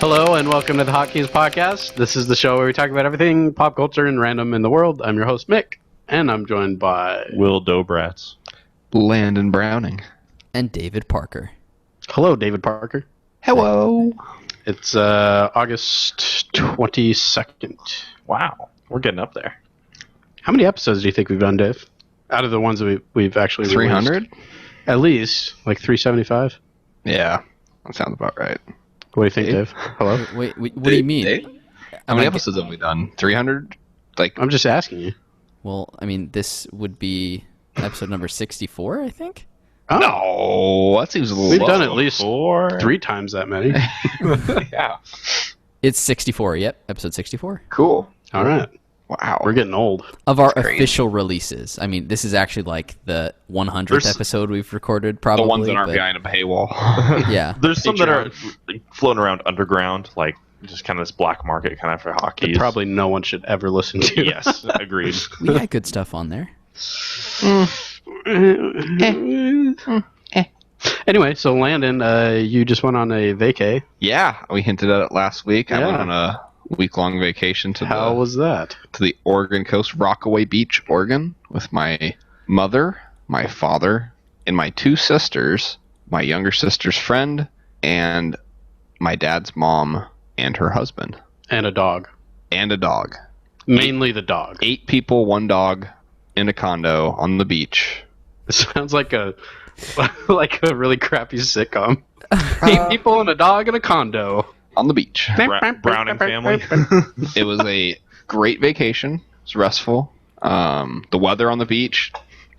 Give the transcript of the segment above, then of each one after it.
Hello and welcome to the Hotkeys podcast. This is the show where we talk about everything pop culture and random in the world. I'm your host, Mick, and I'm joined by... Wil Dobratz. Landon Browning. And David Parker. Hello, David Parker. Hello. It's August 22nd. Wow, we're getting up there. How many episodes do you think we've done, Dave? Out of the ones that we've actually 300? released? At least, like 375? Yeah, that sounds about right. What do you think, Dave? Hello? Wait, what do you mean? Dave? How many episodes have we done? 300? I'm just asking you. Well, I mean, this would be episode number 64, I think? Oh. No, that seems a little We've low. done at least 3 times that many. Yeah. It's 64, yep, episode 64. Cool. All right. Wow. We're getting old. Of our That's crazy. official releases. I mean, this is actually like the 100th There's- episode we've recorded, probably. The ones that aren't but- behind a paywall. Yeah. There's some that are Patreon. floating around underground, like just kind of this black market kind of for hotkeys. That probably no one should ever listen to. Yes, agreed. We had good stuff on there. Anyway, so Landon, you just went on a vacay. Yeah, we hinted at it last week. I Yeah. went on a week-long vacation to How was that? the Oregon coast, Rockaway Beach, Oregon, with my mother, my father, and my 2 sisters, my younger sister's friend, and my dad's mom and her husband, And a dog. and a dog. Mainly the dog. 8 people, 1 dog, in a condo on the beach. It sounds like a like a really crappy sitcom. 8 people and a dog in a condo. On the beach. Browning family. It was a great vacation. It was restful. The weather on the beach.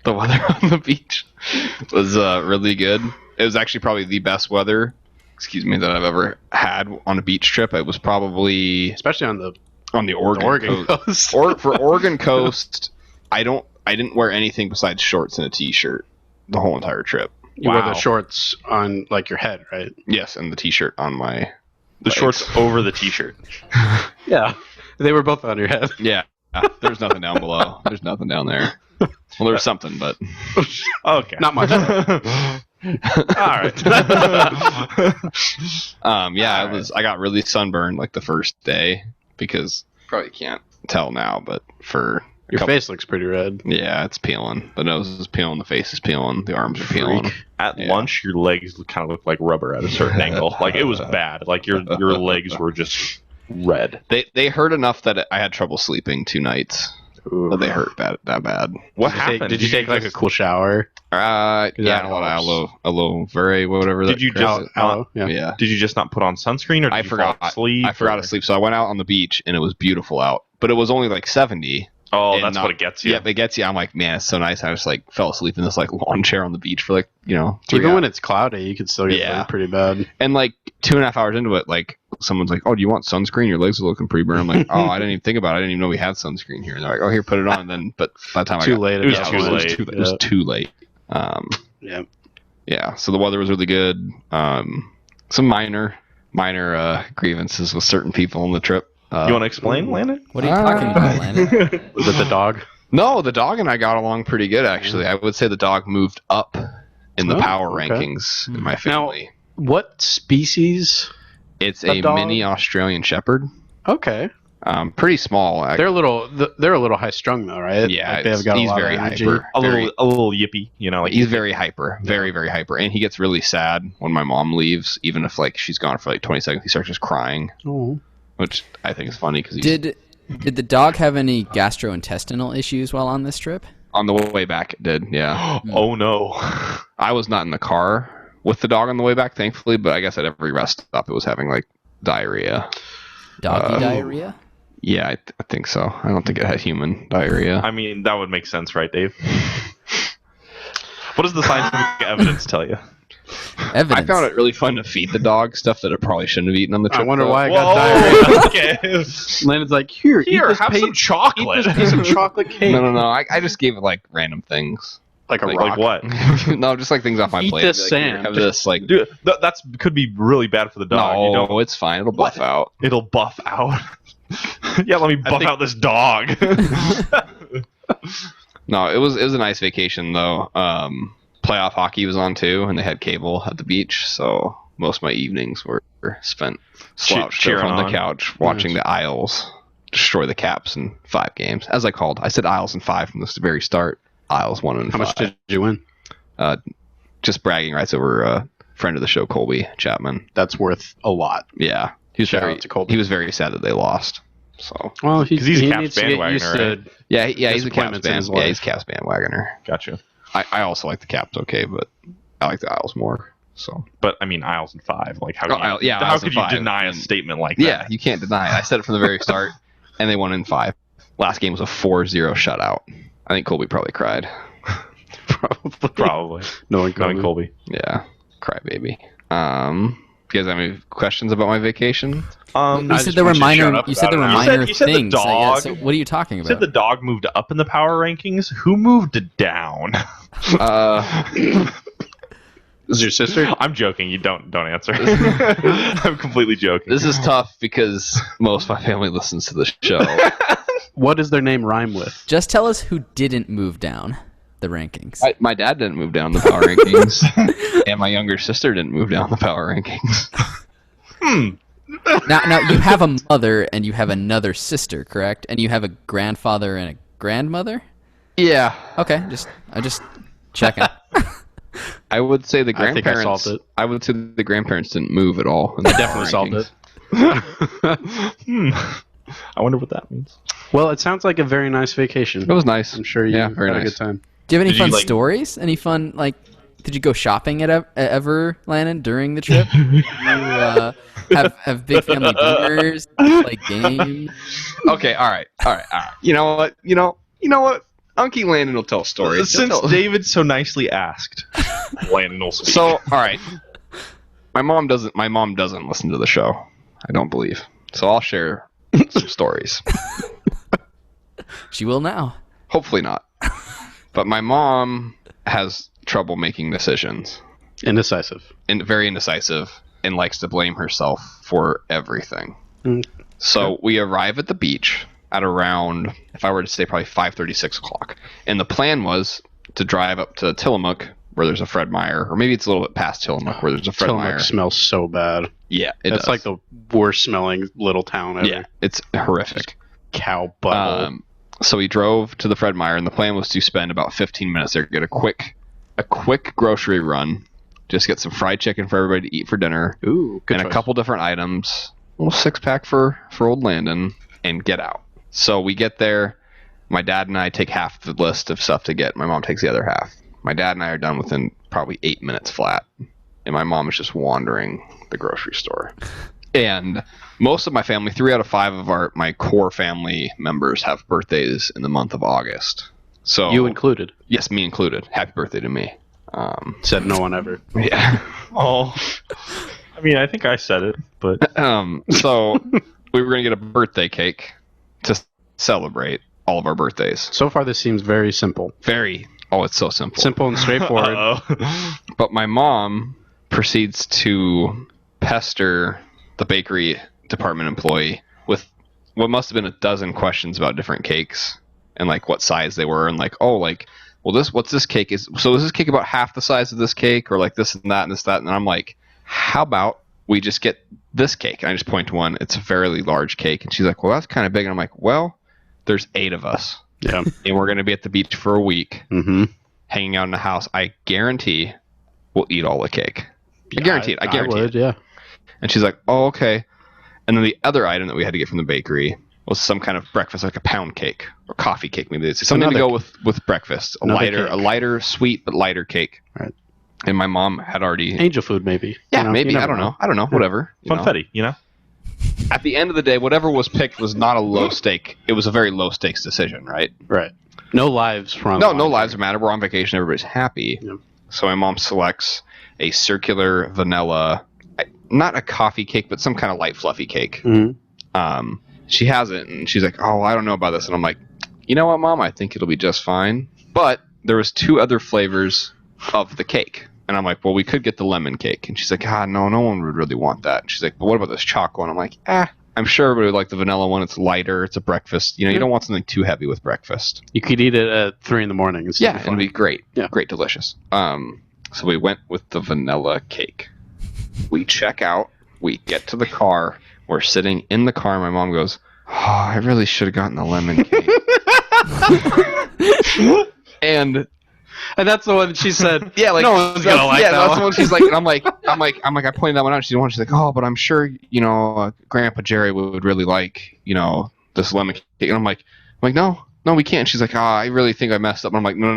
Was really good. It was actually probably the best weather, that I've ever had on a beach trip. It was probably Especially on the Oregon coast. Or for Oregon coast, I didn't wear anything besides shorts and a t-shirt the whole entire trip. You wear the Wow. shorts on like your head, right? Yes, and the t-shirt on my The legs. shorts over the t-shirt. Yeah. They were both on your head. Yeah. There's nothing down below. There's nothing down there. Well, there's something, but Okay. Not much. All right. yeah, I got really sunburned like the first day because probably can't tell now, but for a Your couple- face looks pretty red. yeah, it's peeling. The nose is peeling, the face is peeling, the arms are peeling. Freak. At Yeah. lunch, your legs kind of looked like rubber at a certain angle. Like it was bad. Like your legs were just red. They hurt enough that I had trouble sleeping 2 nights. But they hurt that bad. What Did you happened? take, did you take like a cool shower? Yeah, that a lot helps. of aloe vera, whatever. Did you just Aloe? Yeah. Yeah. Did you just not put on sunscreen, or did I you forgot. fall asleep? I forgot to sleep, so I went out on the beach and it was beautiful out, but it was only like 70. Oh, And that's what it gets you. Yeah, it gets you. I'm like, man, it's so nice. I just like fell asleep in this like lawn chair on the beach for like 3 Even hours. when it's cloudy, you can still get Yeah. burned pretty bad. And like 2.5 hours into it, like someone's like, "Oh, do you want sunscreen? Your legs are looking pretty burned." I'm like, "Oh, I didn't even think about it. I didn't even know we had sunscreen here." And they're like, "Oh, here, put it on." And then, but by the time Too I got, late. it was at that too point. late. It was too late. Yeah. Yeah. So the weather was really good. Some minor grievances with certain people on the trip. You want to explain, Landon? What are you talking about, Landon? Was it the dog? No, the dog and I got along pretty good, actually. I would say the dog moved up in the Oh, power okay. rankings in my family. What species? It's a a dog? mini Australian Shepherd. Okay. Pretty small. They're a little high strung though, right? Yeah, Like they've got he's a lot very of energy. hyper. A Very- little yippy, you know. Like He's very hyper, very, very hyper. And he gets really sad when my mom leaves, even if like she's gone for like 20 seconds. He starts just crying, Oh. which I think is funny because he's Did the dog have any gastrointestinal issues while on this trip? on the way back. It did, yeah. Oh no. I was not in the car with the dog on the way back, thankfully, but I guess at every rest stop it was having like diarrhea. Doggy diarrhea? Yeah, I think so. I don't think it had human diarrhea. I mean, that would make sense, right, Dave? What does the scientific evidence tell you? Evidence. I found it really fun to feed the dog stuff that it probably shouldn't have eaten on the trip. I wonder though. why I got diarrhea. Okay. Landon's like, here, eat this have some eat chocolate. this piece of chocolate cake. No. I just gave it like random things. Like a Like rock. Like what? No, just like things off my Eat plate. this Like, here, sand. have this like. Dude, that's could be really bad for the dog. You No, don't, it's fine. It'll buff out. it'll buff out. Yeah, let me buff think- out this dog. No, it was a nice vacation though. Playoff hockey was on too, and they had cable at the beach, so most of my evenings were spent slouched cheering on the on. couch watching the Isles destroy the Caps in 5 games. As I called, I said Isles in 5 from the very start. Isles 1 in 5. How much did you win? Just bragging rights over a friend of the show, Colby Chapman. That's worth a lot. Yeah, he was Shout very out to Colby. he was very sad that they lost. So Well, Because he's a Caps needs to get used bandwagoner, to. yeah, he's a Caps Disappointments in his band. Yeah, life. he's a Caps bandwagoner. Gotcha. I also like the Caps, okay, but I like the Isles more. So But I mean, Isles in 5. Like, how? Oh, Could you, yeah, how Isles could in you 5. deny a statement like that? yeah, you can't deny it. I said it from the very start, and they won in 5. Last game was a 4-0 shutout. I think Colby probably cried. Probably. Knowing Knowing Colby. Yeah, crybaby. You guys have any questions about my vacation? You I said just there were want you to shut minor. up You said there were about it. minor You said the things. dog- So what are you talking You about? said the dog moved up in the power rankings. Who moved it down? Is your sister? I'm joking. You don't answer. I'm completely joking. This is tough because most of my family listens to the show. What does their name rhyme with? Just tell us who didn't move down the rankings. My dad didn't move down the power rankings, and my younger sister didn't move down the power rankings. Now you have a mother and you have another sister, correct? And you have a grandfather and a grandmother. Yeah, Okay, I'm just checking. I would say the I think I grandparents. solved it. I would say the grandparents didn't move at all. in the Definitely power solved rankings. it. I wonder what that means. Well, it sounds like a very nice vacation. It was nice. I'm sure you very had a nice. good time. Do you have any Did you, fun like- stories? Any fun Did you go shopping at ever, Landon, during the trip? You have big family dinners, play games. Okay, all right. You know what? Unky Landon will tell stories. He'll Since tell- David so nicely asked, Landon will speak. So, all right. My mom doesn't listen to the show. I don't believe. So I'll share some stories. She will now. Hopefully not. But my mom has trouble making decisions Indecisive. and very indecisive and likes to blame herself for everything. Mm. So we arrive at the beach at around, if I were to say, probably 5:30, 6 o'clock. And the plan was to drive up to Tillamook, where there's a Fred Meyer, or maybe it's a little bit past Tillamook, where there's a Fred Meyer. Tillamook smells so bad. Yeah, It's like the worst smelling little town ever. yeah, it's horrific. Cow butthole. So we drove to the Fred Meyer, and the plan was to spend about 15 minutes there, get a quick grocery run, just get some fried chicken for everybody to eat for dinner, Ooh, good and choice. a couple different items, a little 6-pack for old Landon, and get out. So we get there. My dad and I take half the list of stuff to get. My mom takes the other half. My dad and I are done within probably 8 minutes flat, and my mom is just wandering the grocery store. And most of my family, 3 out of 5 of my core family members, have birthdays in the month of August. So You included. yes, me included. Happy birthday to me. Said no one ever. Yeah. Oh, I mean, I think I said it, but So we were gonna get a birthday cake to celebrate all of our birthdays. So far, this seems very simple. It's so simple. Simple and straightforward. uh-oh. But my mom proceeds to pester the bakery department employee with what must have been a dozen questions about different cakes and like what size they were, and like, what's this cake is this cake about half the size of this cake, or like this and that and this that, and I'm like, how about we just get this cake? And I just point to one. It's a fairly large cake, and she's like, well, that's kind of big, and I'm like, well, there's 8 of us, Yeah. and we're gonna be at the beach for a week, Mm-hmm. hanging out in the house. I guarantee we'll eat all the cake. I guarantee it. I guarantee would, it. yeah. And she's like, oh, okay. And then the other item that we had to get from the bakery was some kind of breakfast, like a pound cake or coffee cake, maybe. It's something to Another go with breakfast. Another cake. A lighter, sweet but lighter cake. Right. And my mom had already. Angel food, maybe. Yeah, You know, maybe. you I never don't know. Whatever. you know. Funfetti, you know? At the end of the day, whatever was picked was not a low stake. It was a very low stakes decision, right? Right. No lives from. No lives matter. We're on vacation. Everybody's happy. Yeah. So my mom selects a circular vanilla, not a coffee cake, but some kind of light fluffy cake. Mm-hmm. She has it, and she's like, oh, I don't know about this. And I'm like, you know what, Mom? I think it'll be just fine. But there was 2 other flavors of the cake. And I'm like, well, we could get the lemon cake. And she's like, no one would really want that. And she's like, but what about this chocolate? And I'm like, I'm sure everybody would like the vanilla one. It's lighter. It's a breakfast. You know, you don't want something too heavy with breakfast. You could eat it at 3 in the morning. And still Yeah, be it'd fine. be great. Yeah. Great, delicious. So we went with the vanilla cake. We check out. We get to the car. We're sitting in the car. My mom goes, "Oh, I really should have gotten the lemon cake." And that's the one that she said. yeah, like no one's gonna like that that's one. the one. She's like, and I'm like, I pointed that one out. She's like, "Oh, but I'm sure Grandpa Jerry would really like this lemon cake." And I'm like, no, we can't. She's like, I really think I messed up. And I'm like, no.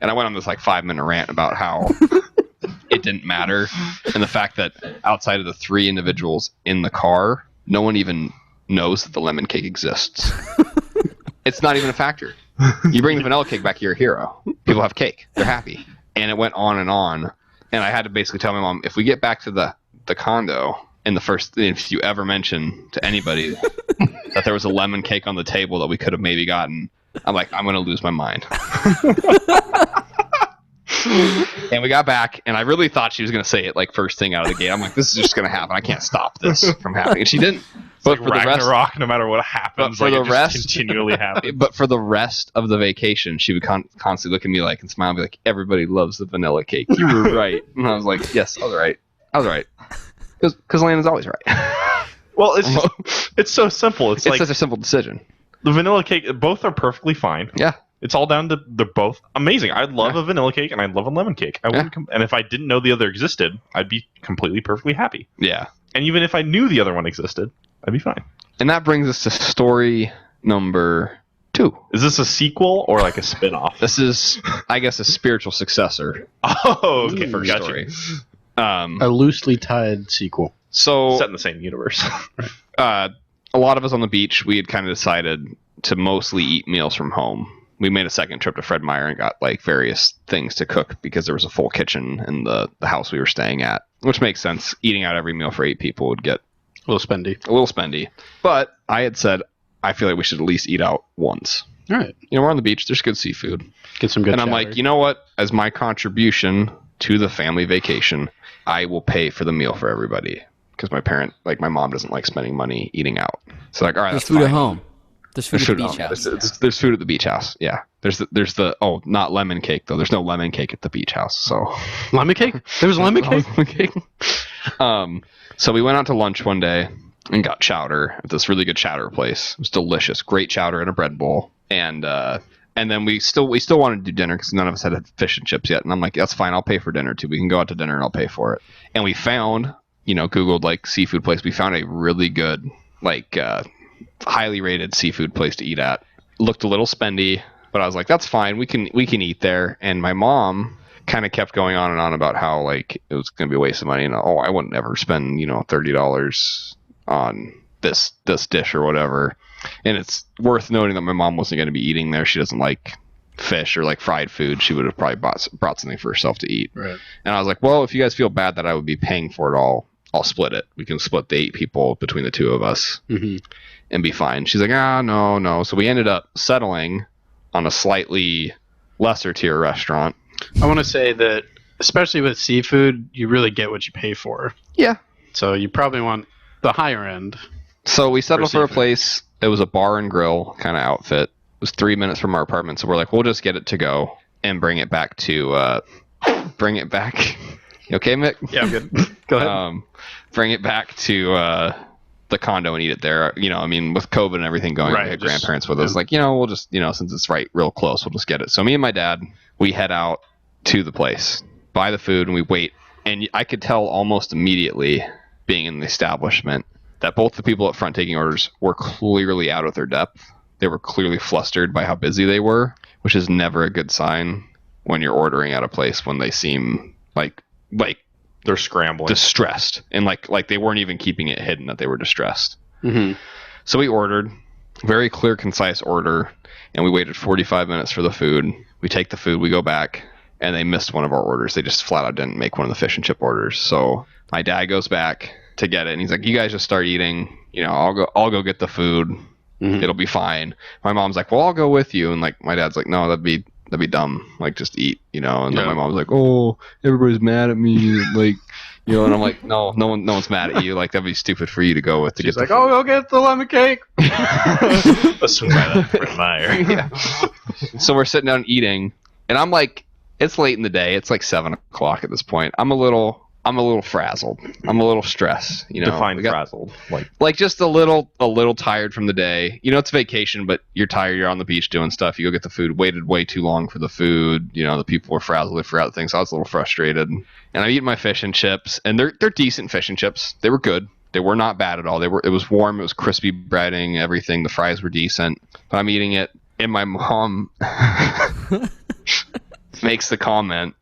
And I went on this like 5-minute rant about how it didn't matter, and the fact that outside of the 3 individuals in the car, no one even knows that the lemon cake exists. It's not even a factor. You bring the vanilla cake back, you're a hero. People have cake. They're happy. And it went on. And I had to basically tell my mom, if we get back to the condo, and if you ever mention to anybody that there was a lemon cake on the table that we could have maybe gotten, I'm like, I'm going to lose my mind. And we got back, and I really thought she was going to say it like first thing out of the gate. I'm like, this is just going to happen. I can't stop this from happening. And she didn't. But for the rest, no matter what happens, for the rest, continually happens. But for the rest of the vacation, she would constantly look at me and smile and be like, "Everybody loves the vanilla cake. You were right." And I was like, "Yes, I was right." Because Landon's always right. Well, it's so simple. It's like such a simple decision. The vanilla cake, both are perfectly fine. Yeah. It's all down to they're both amazing. I'd love a vanilla cake and I'd love a lemon cake. And if I didn't know the other existed, I'd be completely perfectly happy. Yeah. And even if I knew the other one existed, I'd be fine. And that brings us to story number 2. Is this a sequel or like a spin-off? This is, I guess, a spiritual successor. Oh, okay. For Gotcha. story. A loosely tied sequel. So set in the same universe. A lot of us on the beach, we had kind of decided to mostly eat meals from home. We made a second trip to Fred Meyer and got like various things to cook because there was a full kitchen in the house we were staying at, which makes sense. Eating out every meal for 8 people would get a little spendy. But I had said, I feel like we should at least eat out once. All right. We're on the beach. There's good seafood. Get some good And I'm like, you know what? As my contribution to the family vacation, I will pay for the meal for everybody. Because my mom doesn't like spending money eating out. So like, all right, There's that's food fine. at home. There's food at the beach house. There's food at the beach house. Yeah. There's not lemon cake though. There's no lemon cake at the beach house. So lemon cake? There was lemon cake. So we went out to lunch one day and got chowder at this really good chowder place. It was delicious. Great chowder in a bread bowl. And then we still wanted to do dinner because none of us had fish and chips yet. And I'm like, that's fine. I'll pay for dinner too. We can go out to dinner and I'll pay for it. And we found, Googled like seafood place. We found a really good, highly rated seafood place to eat at. Looked a little spendy, but I was like, that's fine. We can eat there. And my mom kind of kept going on and on about how like it was going to be a waste of money and I wouldn't ever spend $30 on this dish or whatever. And it's worth noting that my mom wasn't going to be eating there. She doesn't like fish or like fried food. She would have probably brought something for herself to eat. Right. And I was like, well, if you guys feel bad that I would be paying for it all, I'll split it. We can split the 8 people between the 2 of us and be fine. She's like, no. So we ended up settling on a slightly lesser tier restaurant. I want to say that, especially with seafood, you really get what you pay for. Yeah. So you probably want the higher end. So we settled for a place. It was a bar and grill kind of outfit. It was 3 minutes from our apartment. So we're like, we'll just get it to go and bring it back. You okay, Mick? Yeah, I'm good. Go ahead. Bring it back to the condo and eat it there. With COVID and everything going, right, we had grandparents with us. Like, we'll just, since it's real close, we'll just get it. So me and my dad, we head out to the place, buy the food, and we wait. And I could tell almost immediately, being in the establishment, that both the people up front taking orders were clearly out of their depth. They were clearly flustered by how busy they were, which is never a good sign when you're ordering at a place when they seem like they're scrambling, distressed, and like they weren't even keeping it hidden that they were distressed. Mm-hmm. So we ordered, very clear, concise order, and we waited 45 minutes for the food. We take the food, we go back, and they missed one of our orders. They just flat out didn't make one of the fish and chip orders. So my dad goes back to get it, and he's like, "You guys just start eating. I'll go get the food. It'll be fine." My mom's like, "Well, I'll go with you," and like my dad's like, "No, that'd be dumb. Like, just eat, And then my mom's like, "Oh, everybody's mad at me, like." And I'm like, no one's mad at you. Like, that'd be stupid for you to go with. She's like, "Oh, go get the lemon cake." Let's swing by that Fred Meyer. Yeah. So we're sitting down eating, and I'm like, it's late in the day. It's like 7 o'clock at this point. I'm a little I'm a little frazzled. I'm a little stressed. Define frazzled. Like just a little tired from the day. It's vacation, but you're tired. You're on the beach doing stuff. You go get the food. Waited way too long for the food. The people were frazzled. They forgot things. So I was a little frustrated. And I'm eating my fish and chips, and they're decent fish and chips. They were good. They were not bad at all. It was warm. It was crispy breading. Everything. The fries were decent. But I'm eating it, and my mom makes the comment.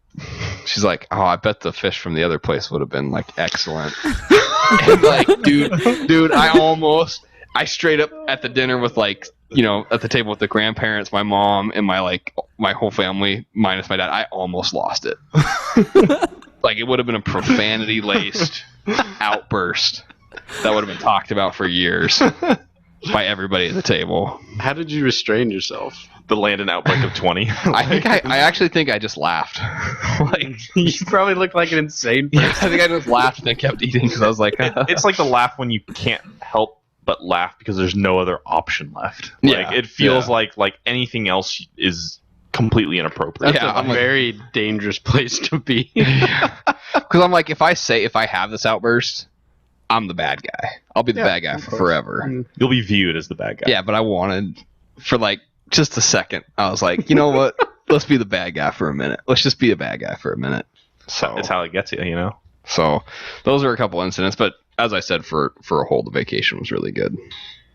She's like, "Oh, I bet the fish from the other place would have been like excellent." And like, dude, I straight up at the dinner with like, at the table with the grandparents, my mom, and my whole family minus my dad. I almost lost it. Like it would have been a profanity laced outburst that would have been talked about for years by everybody at the table. How did you restrain yourself? The Landon outbreak of 20. I actually think I just laughed. You probably looked like an insane person. I think I just laughed and then kept eating because I was like, it's like the laugh when you can't help but laugh because there's no other option left. Like it feels like anything else is completely inappropriate. That's a very dangerous place to be. Because I'm like, if I have this outburst, I'm the bad guy. I'll be the bad guy for forever. You'll be viewed as the bad guy. Yeah, but I wanted for like just a second. I was like, you know what? Let's be the bad guy for a minute. Let's just be a bad guy for a minute. So it's how it gets you, So those are a couple incidents, but as I said, for a whole, the vacation was really good.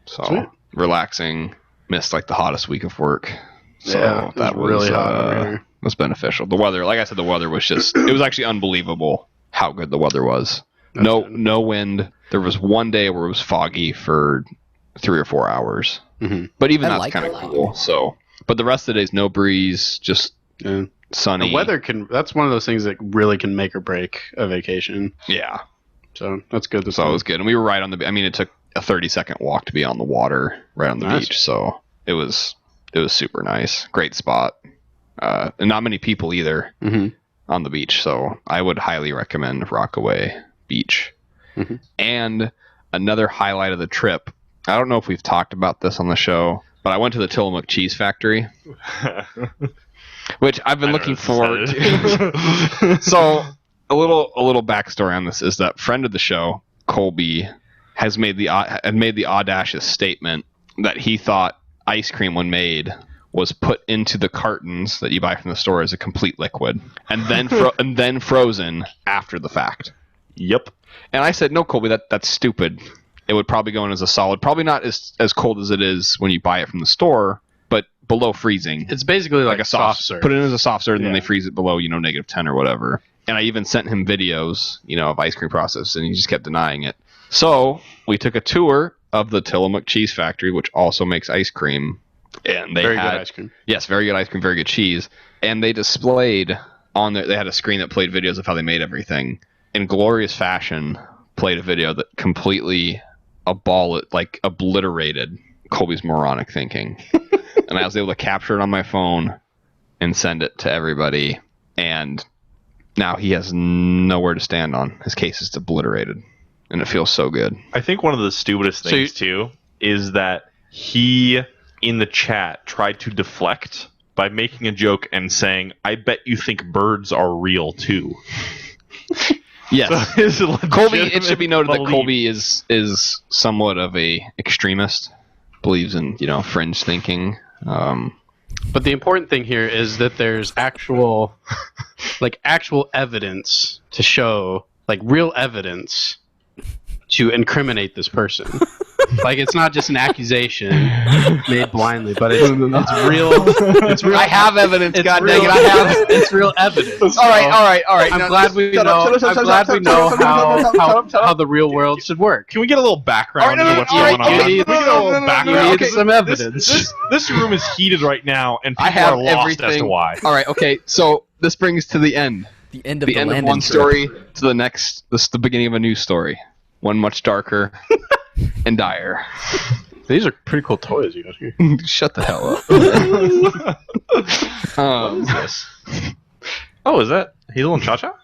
So Sweet. Relaxing. Missed like the hottest week of work. So Yeah, that was really hot over here. was beneficial. The weather, like I said, the weather was it was actually unbelievable how good the weather was. No wind. There was one day where it was foggy for 3 or 4 hours. Mm-hmm. But even I that's like kind of that. cool. So, but the rest of the days, no breeze, just sunny. The weather that's one of those things that really can make or break a vacation. Yeah. So that's good. So it was good. And we were right on it took a 30-second walk to be on the water right on the beach. So it was super nice. Great spot. And not many people either on the beach. So I would highly recommend Rockaway Beach. Mm-hmm. And another highlight of the trip, I don't know if we've talked about this on the show, but I went to the Tillamook Cheese Factory, which I've been looking forward to. So a little backstory on this is that friend of the show, Colby, had made the audacious statement that he thought ice cream, when made, was put into the cartons that you buy from the store as a complete liquid, and then frozen after the fact. Yep. And I said, no, Colby, that's stupid. It would probably go in as a solid, probably not as cold as it is when you buy it from the store, but below freezing. It's basically like a soft serve. Put it in as a soft serve, and then they freeze it below, -10 or whatever. And I even sent him videos, of ice cream process, and he just kept denying it. So we took a tour of the Tillamook Cheese Factory, which also makes ice cream. And they Very had good ice cream. Yes, very good ice cream, very good cheese. And they displayed on there, they had a screen that played videos of how they made everything. In glorious fashion, played a video that completely obliterated Colby's moronic thinking. And I was able to capture it on my phone and send it to everybody. And now he has nowhere to stand on. His case is obliterated. And it feels so good. I think one of the stupidest things, too, is that he, in the chat, tried to deflect by making a joke and saying, "I bet you think birds are real, too." Yes. So Colby, it should be noted that Colby is somewhat of a extremist, believes in, fringe thinking. But the important thing here is that there's actual evidence to show, real evidence to incriminate this person. It's not just an accusation made blindly, but it's real. It's real. I have evidence. God real, dang it! It's real evidence. All right. I'm glad we know how the real world should work. Can we get a little background to what's going on? We need background. some evidence. This room is heated right now, and I people have are lost everything. as to why. All right. Okay. So this brings to the end. The end of the end of Landon one trip. story to the next. This is the beginning of a new story. One much darker and dire. These are pretty cool toys you got here. Shut the hell up. What is this? Oh, is that Hazel and Cha-Cha?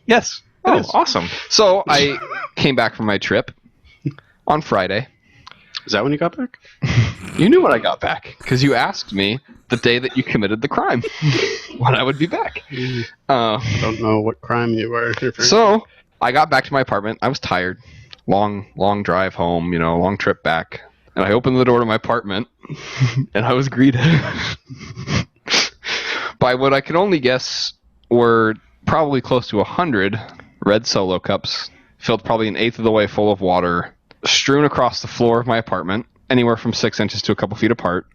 Yes. Oh, awesome. So I came back from my trip on Friday. Is that when you got back? You knew when I got back because you asked me the day that you committed the crime when I would be back. Don't know what crime you were. So I got back to my apartment. I was tired. Long drive home, long trip back. And I opened the door to my apartment, and I was greeted by what I could only guess were probably close to 100 red Solo cups, filled probably an eighth of the way full of water, strewn across the floor of my apartment, anywhere from 6 inches to a couple feet apart.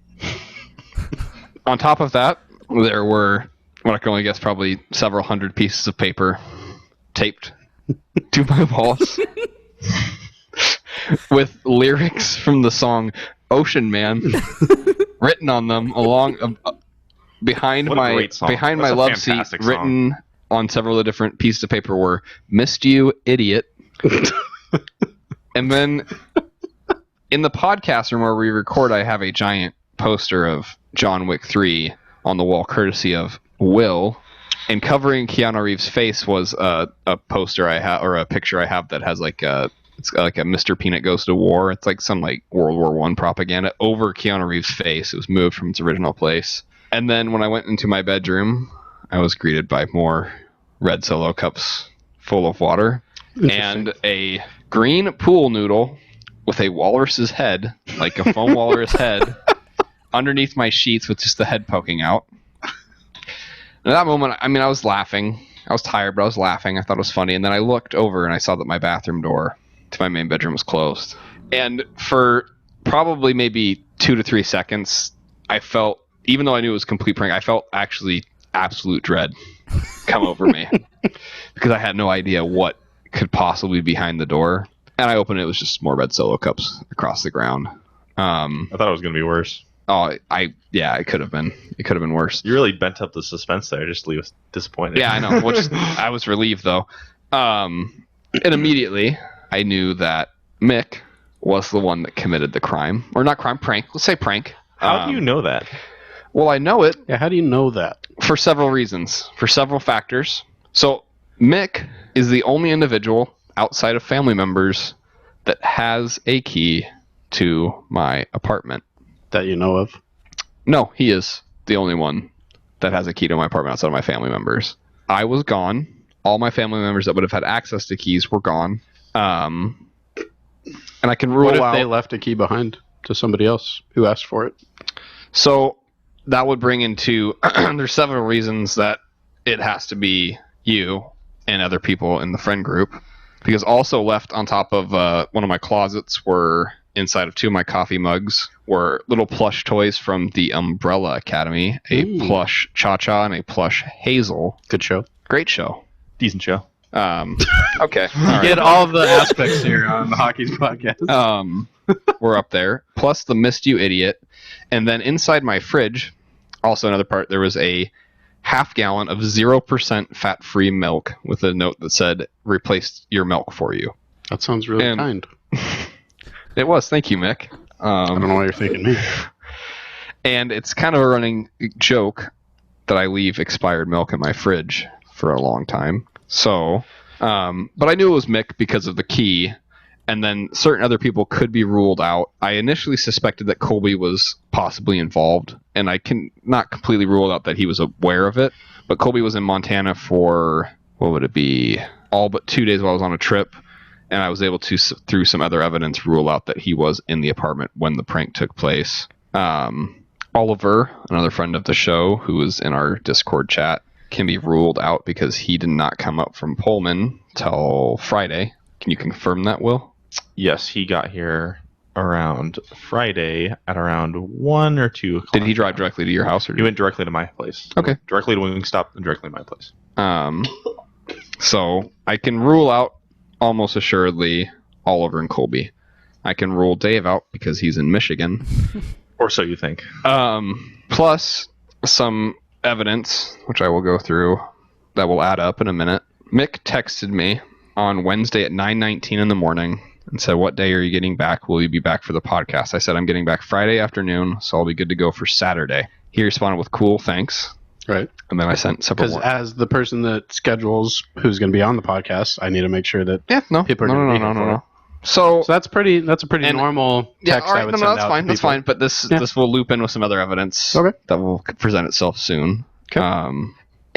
On top of that, there were what I can only guess probably several hundred pieces of paper taped to my walls with lyrics from the song Ocean Man written on them along behind my love seat. Song. Written on several of the different pieces of paper were "Missed You, Idiot." And then in the podcast room where we record, I have a giant poster of John Wick 3 on the wall, courtesy of Will. And covering Keanu Reeves' face was a poster I have, or a picture I have that has it's like a Mr. Peanut Goes to War. It's like some World War I propaganda over Keanu Reeves' face. It was moved from its original place. And then when I went into my bedroom, I was greeted by more red Solo cups full of water and a green pool noodle with a walrus's head, like a foam walrus head, underneath my sheets with just the head poking out. And at that moment, I was laughing. I was tired, but I was laughing. I thought it was funny. And then I looked over and I saw that my bathroom door to my main bedroom was closed. And for probably maybe 2 to 3 seconds, I felt, even though I knew it was a complete prank, I felt actually absolute dread come over me because I had no idea what could possibly be behind the door. And I opened it, it was just more red Solo cups across the ground. I thought it was going to be worse. Oh, it could have been. It could have been worse. You really bent up the suspense there, just to leave us disappointed. Yeah, I know. I was relieved though. And immediately I knew that Mick was the one that committed the crime, or not crime, prank. Let's say prank. How do you know that? Well, I know it. Yeah, how do you know that? For several reasons, for several factors. So Mick is the only individual outside of family members that has a key to my apartment. That you know of? No, he is the only one that has a key to my apartment outside of my family members. I was gone. All my family members that would have had access to keys were gone. And I can rule out... What if they left a key behind to somebody else who asked for it? So that would bring into... There's several reasons that it has to be you and other people in the friend group. Because also left on top of one of my closets were... Inside of 2 of my coffee mugs were little plush toys from the Umbrella Academy, a plush Cha-Cha and a plush Hazel. Good show. Great show. Decent show. Okay. You get all of the aspects here on the Hotkeys podcast. We're up there. Plus the Missed You, Idiot. And then inside my fridge, also another part, there was a half-gallon of 0% fat-free milk with a note that said, "Replaced your milk for you." That sounds really kind. It was. Thank you, Mick. I don't know why you're thinking me. And it's kind of a running joke that I leave expired milk in my fridge for a long time. So, but I knew it was Mick because of the key, and then certain other people could be ruled out. I initially suspected that Colby was possibly involved, and I can not completely rule out that he was aware of it. But Colby was in Montana for, what would it be, all but 2 days while I was on a trip. And I was able to, through some other evidence, rule out that he was in the apartment when the prank took place. Oliver, another friend of the show who was in our Discord chat, can be ruled out because he did not come up from Pullman till Friday. Can you confirm that, Will? Yes, he got here around Friday at around 1 or 2 o'clock. Did he drive directly to your house? Or He went directly to my place. Okay. Directly to Wingstop and directly to my place. So I can rule out almost assuredly Oliver and Colby. I can rule Dave out because he's in Michigan. Or so you think. Plus some evidence, which I will go through, that will add up in a minute. Mick texted me on Wednesday at 9:19 in the morning and said, "What day are you getting back? Will you be back for the podcast?" I said, "I'm getting back Friday afternoon, so I'll be good to go for Saturday." He responded with, "Cool, thanks." Right. And then I sent several Because more. as the person that schedules who's going to be on the podcast, I need to make sure that people are going to be here for it. So that's a pretty normal text I would send out. That's fine. That's fine. But this will loop in with some other evidence that will present itself soon. Okay.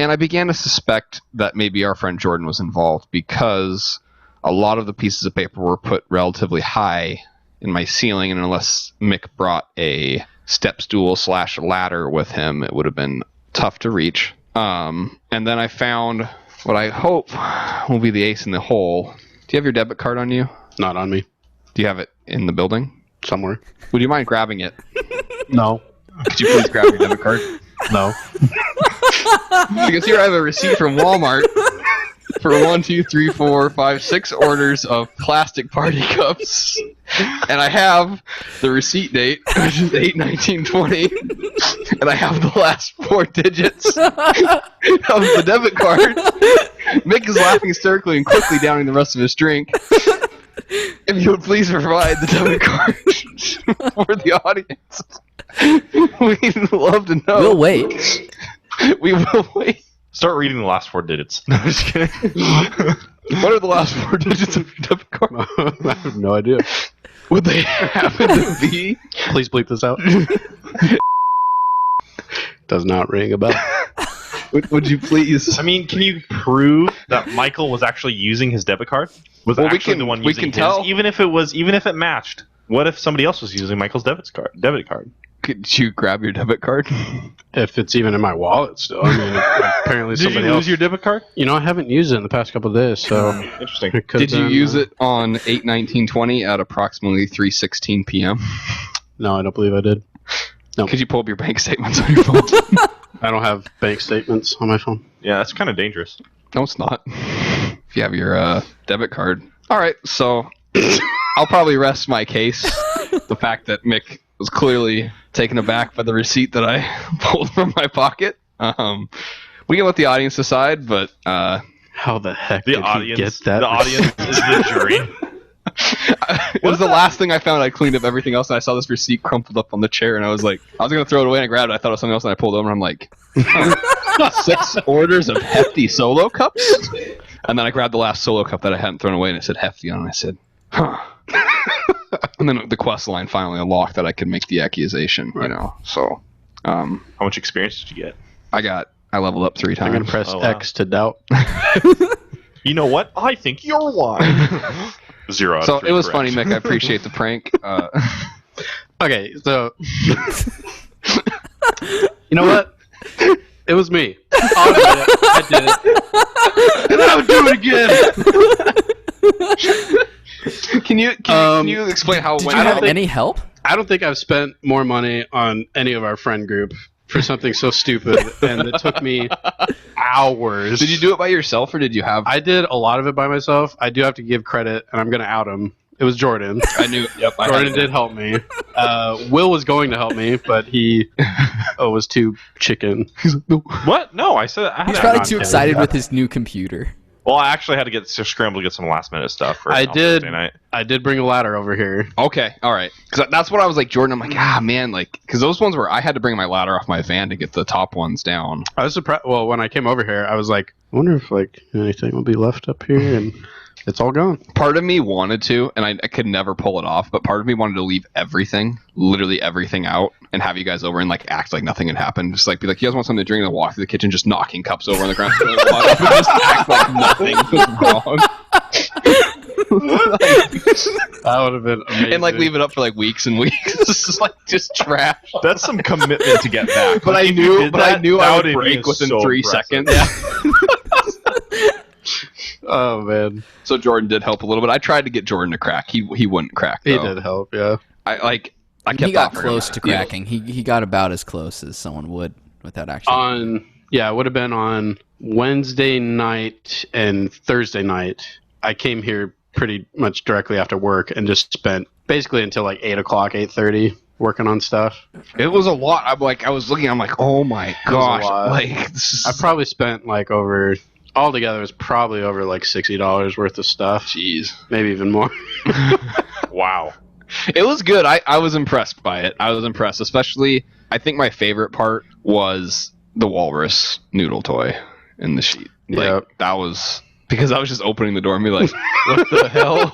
And I began to suspect that maybe our friend Jordan was involved because a lot of the pieces of paper were put relatively high in my ceiling, and unless Mick brought a step stool / ladder with him, it would have been tough to reach. And then I found what I hope will be the ace in the hole. Do you have your debit card on you? Not on me. Do you have it in the building? Somewhere. Would you mind grabbing it? No. Could you please grab your debit card? No. Because here I have a receipt from Walmart for 1, 2, 3, 4, 5, 6 orders of plastic party cups. And I have the receipt date, which is 8/19/20. And I have the last 4 digits of the debit card. Mick is laughing hysterically and quickly downing the rest of his drink. If you would please provide the debit card for the audience. We'd love to know. We'll wait. We will wait. Start reading the last 4 digits. No, I'm just kidding. What are the last 4 digits of your debit card? I have no idea. Would they happen to be? Please bleep this out. Does not ring a bell. Would you please? I mean, can you prove that Michael was actually using his debit card? Was Well, we actually can- the one we using can tell. his? Even if it matched. What if somebody else was using Michael's debit card? Could you grab your debit card? If it's even in my wallet still. I mean, apparently Did you somebody lose else. your debit card? You know, I haven't used it in the past couple of days, so. Interesting. it could Did have you been, use it on 8/19/20 at approximately 3:16 p.m.? No, I don't believe I did. Could you pull up your bank statements on your phone? I don't have bank statements on my phone. Yeah, that's kind of dangerous. No, it's not. If you have your debit card. All right, so I'll probably rest my case. The fact that Mick was clearly taken aback by the receipt that I pulled from my pocket. We can let the audience decide, but How the heck The did audience, you get that? the audience is the jury. it was the last thing I found. I cleaned up everything else, and I saw this receipt crumpled up on the chair, and I was like, I was going to throw it away, and I grabbed it. I thought it was something else, and I pulled it over, and I'm like, 6 orders of hefty solo cups? And then I grabbed the last solo cup that I hadn't thrown away, and it said hefty on it, and I said, huh. And then the quest line finally unlocked that I could make the accusation, you know. So, How much experience did you get? I leveled up 3 I'm times. going to press Oh, wow. X to doubt. You know what? I think you're lying. 0 out of So 3 it was correct. funny, Mick. I appreciate the prank. Okay, so. You know what? It was me. I'll admit it. I did it. And I would do it again. Can you explain how it Did went? you I don't have think- any help? I don't think I've spent more money on any of our friend group for something so stupid, and it took me hours. Did you do it by yourself, or did you have? I did a lot of it by myself. I do have to give credit, and I'm going to out him. It was Jordan. I knew. Yep. Jordan did help me. Will was going to help me, but he was too chicken. He's like, no. What? No, I said I He's had probably not too kidding. excited with his new computer. Well, I actually had to scramble to get some last minute stuff. For I on did. Thursday night. I did bring a ladder over here. Okay, all right. Because that's what I was like, Jordan. I'm like, man, like, because those ones where I had to bring my ladder off my van to get the top ones down. I was surprised. Well, when I came over here, I was like, I wonder if like anything will be left up here, and it's all gone. Part of me wanted to, and I could never pull it off, but part of me wanted to leave everything, literally everything out, and have you guys over and like act like nothing had happened. Just like be like, you guys want something to drink, and walk through the kitchen, just knocking cups over on the ground, just act like nothing was wrong. That would have been amazing. And like leave it up for like weeks and weeks. It's just like just trash. That's some commitment to get back. But Like, I if you knew, did but I that, knew that I would would be break within so 3 impressive. seconds. Oh man, So Jordan did help a little bit. I tried to get Jordan to crack. He wouldn't crack. he Though. did help. Yeah. I kept He got offering close him. to cracking. He got about as close as someone would without actually. It would have been on Wednesday night and Thursday night. I came here pretty much directly after work and just spent basically until like 8 o'clock, 8:30 working on stuff. It was a lot. I was looking. I'm like, oh my was a gosh! lot. Like, this is, I probably spent like over altogether it was probably over like $60 worth of stuff. jeez, Maybe even more. Wow. it was good. I was impressed by it. I was impressed, especially. I think my favorite part was the walrus noodle toy in the sheet. Like, Yep. that was because I was just opening the door and be like, what the hell?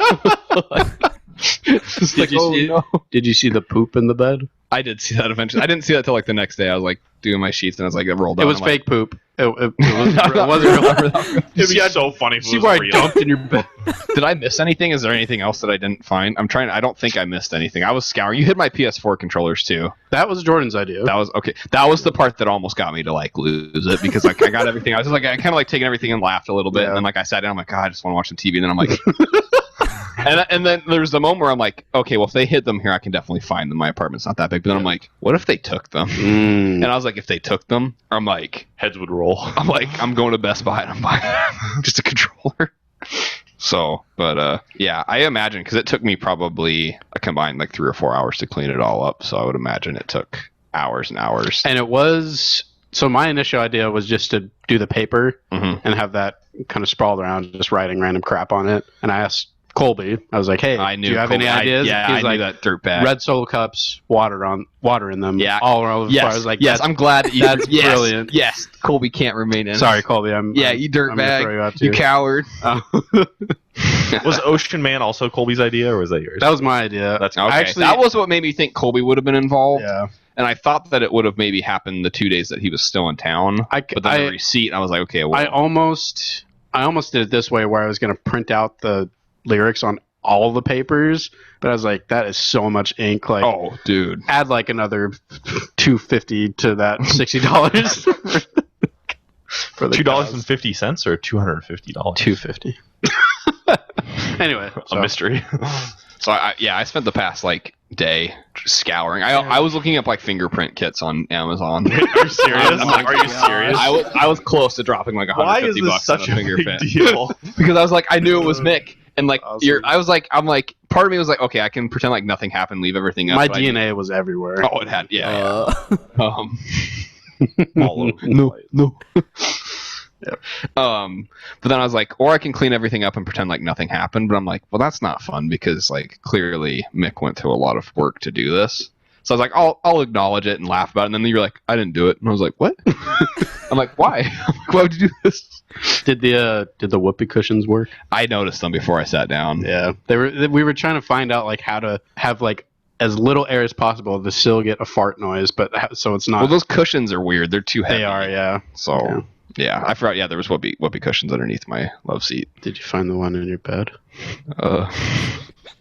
It's Did like, you oh, see? no. Did you see the poop in the bed? I did see that eventually. I didn't see that till like the next day. I was like doing my sheets and I was like, it rolled It down. was I'm fake like, poop. It wasn't real. It'd be so funny if it See was where I real. dumped in your bed. Did I miss anything? Is there anything else that I didn't find? I don't think I missed anything. I was scouring. You hid my PS4 controllers too. That was Jordan's idea. That was okay. That was the part that almost got me to like lose it because like I got everything. I was just like I kind of like taking everything and laughed a little bit, and then like I sat down. I'm like, God, I just want to watch some TV. And then I'm like, and then there's the moment where I'm like, okay, well if they hid them here, I can definitely find them. My apartment's not that big. But then I'm like, what if they took them? And I was like, if they took them, I'm like, Heads would roll. I'm like, I'm going to Best Buy and I'm buying just a controller. So, but yeah, I imagine because it took me probably a combined like 3 or 4 hours to clean it all up. So I would imagine it took hours and hours. And it was so my initial idea was just to do the paper and have that kind of sprawled around, just writing random crap on it. And I asked Colby, I was like, "Hey, do you have any ideas?" Yeah, He's I like, knew that dirt bag. red Solo cups, water in them. Yeah. all around the Yes, floor. I was like, yes, I'm glad that you. that's yes, brilliant. Yes, Colby can't remain in. Sorry, Colby. You dirt I'm gonna bag. throw you out You too. coward. Was Ocean Man also Colby's idea, or was that yours? That was my idea. That's Okay. Actually, that was what made me think Colby would have been involved. Yeah. And I thought that it would have maybe happened the 2 days that he was still in town. But then the receipt, I was like, okay, well. I almost did it this way where I was going to print out the lyrics on all the papers, but I was like, that is so much ink. Like, oh, dude. add like another $250 to that $60 for the $2.50 or $250? $250. Anyway, A mystery. So I spent the past like day scouring. I was looking up like fingerprint kits on Amazon. Are you serious? Are you serious? I was close to dropping like Why is $150 this on such a a fingerprint big deal? because I was like I knew it was Mick and like Awesome. I'm like part of me was like okay I can pretend like nothing happened, leave everything up. my but DNA was everywhere. Oh, it had yeah. All over the No, place. no. But then I was like, or I can clean everything up and pretend like nothing happened. But I'm like, well, that's not fun because like clearly Mick went through a lot of work to do this. So I was like, I'll acknowledge it and laugh about it. And then you're like, I didn't do it. And I was like, what? I'm like, why? I'm like, why would you do this? Did the whoopee cushions work? I noticed them before I sat down. Yeah, we were trying to find out like how to have like as little air as possible to still get a fart noise, but so it's not. Well, those cushions are weird. They're too heavy. They are, yeah. So yeah, I forgot. Yeah, there was whoopee cushions underneath my love seat. Did you find the one in your bed?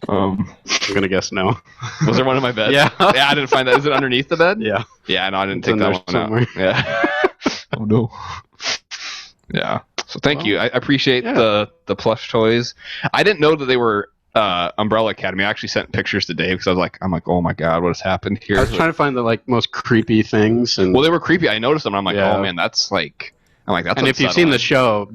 I'm gonna guess no. Was there one in my bed? Yeah. Yeah, I didn't find that. Is it underneath the bed? Yeah. Yeah, no, I didn't It's take in that there one somewhere. out. Yeah. Oh no. Yeah. So thank you. I appreciate the plush toys. I didn't know that they were Umbrella Academy. I actually sent pictures to Dave because I'm like, oh my god, what has happened here? I was trying to find the like most creepy things, and well, they were creepy. I noticed them. And I'm like, Yeah. oh man, that's like, I'm like, that's. and if you've seen the unsettling. show,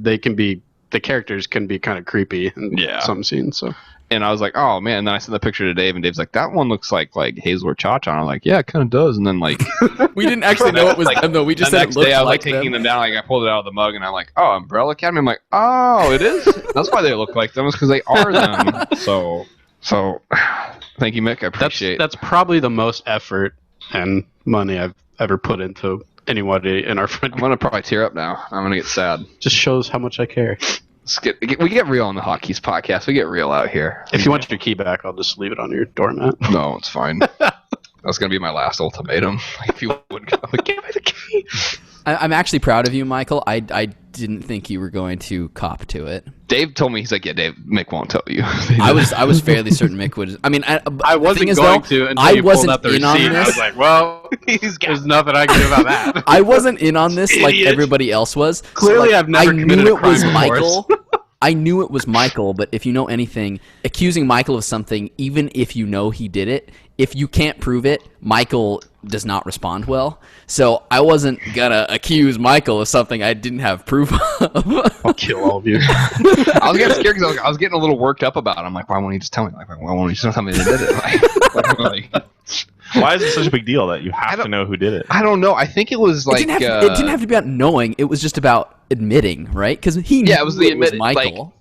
the characters can be kind of creepy in Yeah. some scenes. So And I was like, oh man. And then I sent the picture to Dave, and Dave's like, that one looks like Hazel or Cha-Cha. And I'm like, yeah, it kind of does. And then like, We didn't actually know it was them though. We just the said it next looked day, I was like like taking them. them down. Like I pulled it out of the mug, and I'm like, oh, Umbrella Academy. I'm like, oh, it is. That's why they look like them. Is because they are them. So, thank you, Mick. I appreciate. that's probably the most effort and money I've ever put into anybody in our friend. I'm gonna probably tear up now. I'm gonna get sad. Just shows how much I care. We get real on the Hotkeys podcast. We get real out here. If you want your key back, I'll just leave it on your doormat. No, it's fine. That's gonna be my last ultimatum. If you would go, give me the key. I'm actually proud of you, Michael. I didn't think you were going to cop to it. Dave told me, he's like, yeah, Dave, Mick won't tell you. I was fairly certain Mick would. I mean, I wasn't going to until I you pulled wasn't up the in on receipt. I this. was like, well, there's nothing I can do about that. I wasn't in on this like Idiot. everybody else was. Clearly, I've never I committed knew a it was crime before. Michael. I knew it was Michael, but if you know anything, accusing Michael of something, even if you know he did it, if you can't prove it, Michael does not respond well. So I wasn't gonna accuse Michael of something I didn't have proof of. I'll kill all of you. I was getting scared because I was getting a little worked up about it. I'm like, why won't he just tell me? Like, why won't he just tell me they did it? Like, Why is it such a big deal that you have to know who did it? I don't know. I think it was like it didn't have to be about knowing. It was just about admitting, right? Because he knew it was the admitting, Michael.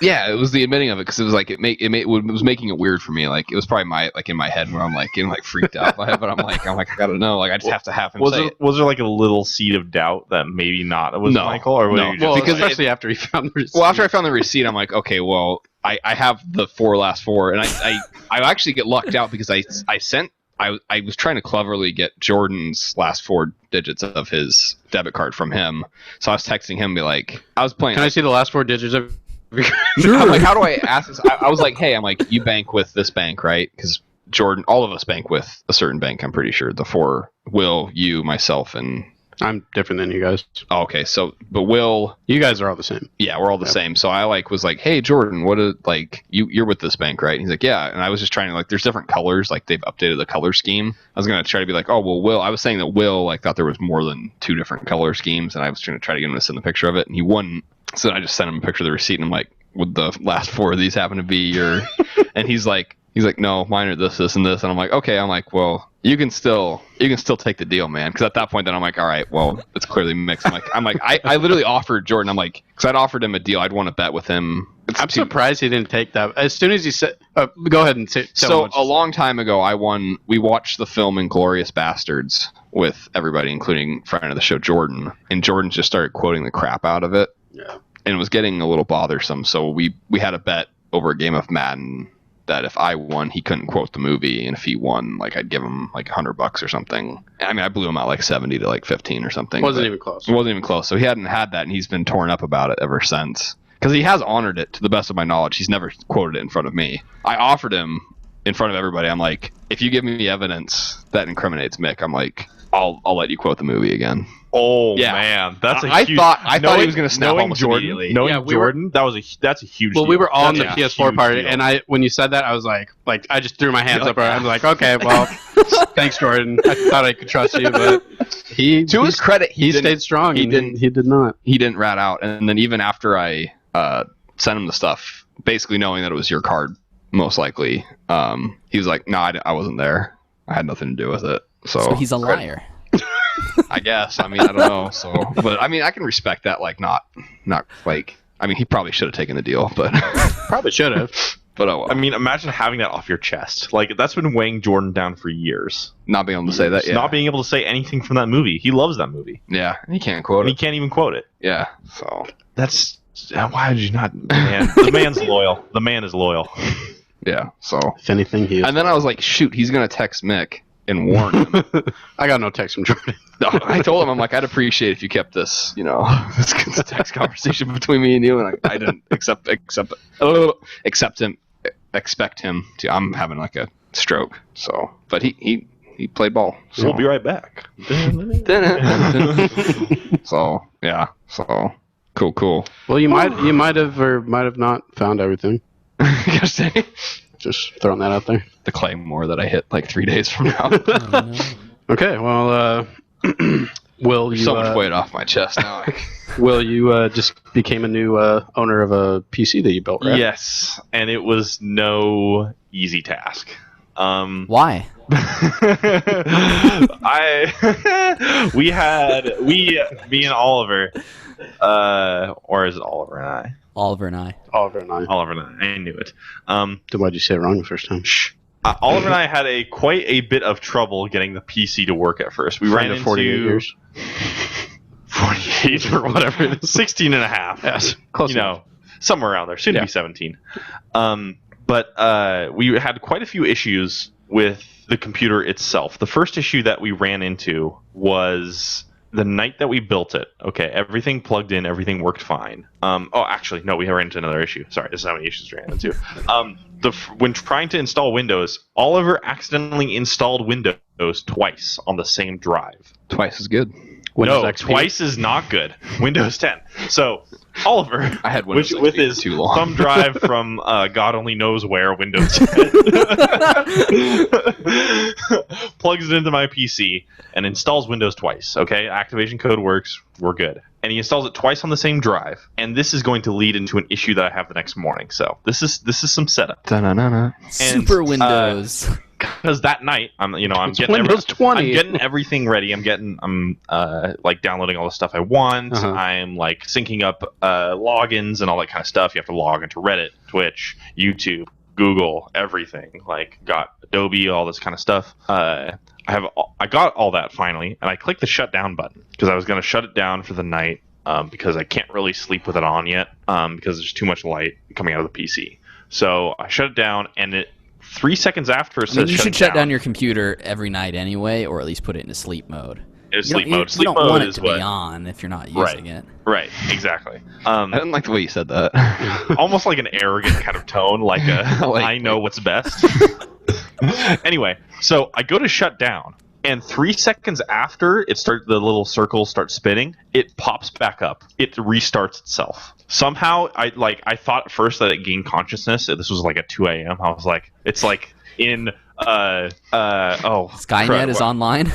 yeah, it was the admitting of it because it was like it was making it weird for me. Like it was probably in my head where I'm like getting like freaked out by it, but I'm like I gotta know. Like I just have to have him say it. Was there like a little seed of doubt that maybe not was No. Michael, or was No. you just Well, Because especially after he found the receipt. Well, after I found the receipt, I'm like, okay, well, I have the last four, and I actually get lucked out because I I was trying to cleverly get Jordan's last 4 digits of his debit card from him. So I was texting him, be like, I was playing. Can I see the last 4 digits of? Sure. I'm like, how do I ask this? I was like, hey, I'm like, you bank with this bank, right? Because Jordan, all of us bank with a certain bank. I'm pretty sure the 4, Will, you, myself, and. I'm different than you guys. Oh, okay, so but Will, you guys are all the same. Yeah, we're all the same. So I was like, hey Jordan, what is you're with this bank, right? And he's like, yeah. And I was just trying to there's different colors, they've updated the color scheme. I was gonna try to be like, oh well, Will. I was saying that Will thought there was more than 2 different color schemes, and I was trying to get him to send a picture of it, and he wouldn't. So I just sent him a picture of the receipt, and I'm like, would the last 4 of these happen to be your? And he's like, no, mine are this, and this, and I'm like, okay. I'm like, well, you can still take the deal, man. Because at that point, then I'm like, all right, well, it's clearly mixed. I literally offered Jordan. I'm like, because I'd offered him a deal. I'd want to bet with him. I'm surprised he didn't take that. As soon as he said, go ahead and say. So a long time ago, we watched the film Inglourious Bastards with everybody, including friend of the show Jordan, and Jordan just started quoting the crap out of it. Yeah. And it was getting a little bothersome. So we had a bet over a game of Madden that if I won, he couldn't quote the movie, and if he won, I'd give him $100 or something. I mean, I blew him out 70 to 15 or something. It wasn't even close. It wasn't even close. So he hadn't had that, and he's been torn up about it ever since. Because he has honored it, to the best of my knowledge. He's never quoted it in front of me. I offered him in front of everybody. I'm like, if you give me evidence that incriminates Mick, I'm like, I'll let you quote the movie again. Oh yeah. Man, that's I thought he was going to snap almost immediately. Jordan, that's a huge. Well, deal. we were all in the That's PS4 party, deal. and when you said that, I was like I just threw my hands up. I was like, okay, well, thanks, Jordan. I thought I could trust you, but to his credit, he stayed strong. He did not. He didn't rat out, and then even after I sent him the stuff, basically knowing that it was your card, most likely, he was like, no, I wasn't there. I had nothing to do with it. So he's a liar. I guess. I mean, I don't know. So, but I mean, I can respect that. I mean, he probably should have taken the deal, but probably should have. But oh well. I mean, imagine having that off your chest. That's been weighing Jordan down for years. Not being able to say that. Yeah. Not being able to say anything from that movie. He loves that movie. Yeah, he can't quote it. He can't even quote it. Yeah. So that's why did you not? Man, the man's loyal. The man is loyal. Yeah. So if anything, he is. And then I was like, shoot, he's gonna text Mick and warn him. I got no text from Jordan. No, I told him, I'm like, I'd appreciate if you kept this, this text conversation between me and you, and I didn't expect him to. I'm having a stroke. So, but he played ball. So. We'll be right back. So yeah, so cool. Well, you might have or might have not found everything. Just throwing that out there. The claymore that I hit 3 days from now. Oh, no. Okay, well, Will, you so much weight off my chest now. Will, you just became a new owner of a PC that you built, right? Yes, and it was no easy task. Why? Me and Oliver, or is it Oliver and I? Oliver and I. I knew it. Then why'd you say it wrong the first time? Shh. Oliver and I had quite a bit of trouble getting the PC to work at first. We ran into 48 years. 48 or whatever it is. 16 and a half. Yes. Close enough. Somewhere around there. Soon to be 17. But we had quite a few issues with the computer itself. The first issue that we ran into was the night that we built it. Okay, everything plugged in, everything worked fine. Actually, no, we ran into another issue. Sorry, this is how many issues we ran into. When trying to install Windows, Oliver accidentally installed Windows twice on the same drive. Twice is good. Windows XP. Twice is not good. Windows 10. So Oliver, I had Windows with his too long. thumb drive from God only knows where, Windows 10, plugs it into my PC and installs Windows twice. Okay, activation code works. We're good. And he installs it twice on the same drive, and this is going to lead into an issue that I have the next morning. So this is some setup. Super Windows. Because that night, I'm getting Windows 20. I'm getting everything ready. I'm downloading all the stuff I want. Uh-huh. I'm syncing up logins and all that kind of stuff. You have to log into Reddit, Twitch, YouTube, Google, everything. Got Adobe, all this kind of stuff. I got all that finally, and I clicked the shutdown button because I was going to shut it down for the night because I can't really sleep with it on yet because there's too much light coming out of the PC. So I shut it down, and it 3 seconds after it I mean, says you shut should it shut down your computer every night anyway, or at least put it into sleep mode. In sleep mode. You Sleep don't mode want it is to what. be on if you're not using it. Right, exactly. I didn't like the way you said that. Almost like an arrogant kind of tone, like a I know what's best. Anyway, so I go to shut down, and 3 seconds after the little circle starts spinning, it pops back up. It restarts itself. Somehow, I thought at first that it gained consciousness. This was like at 2 a.m. I was like, it's like in Skynet is online.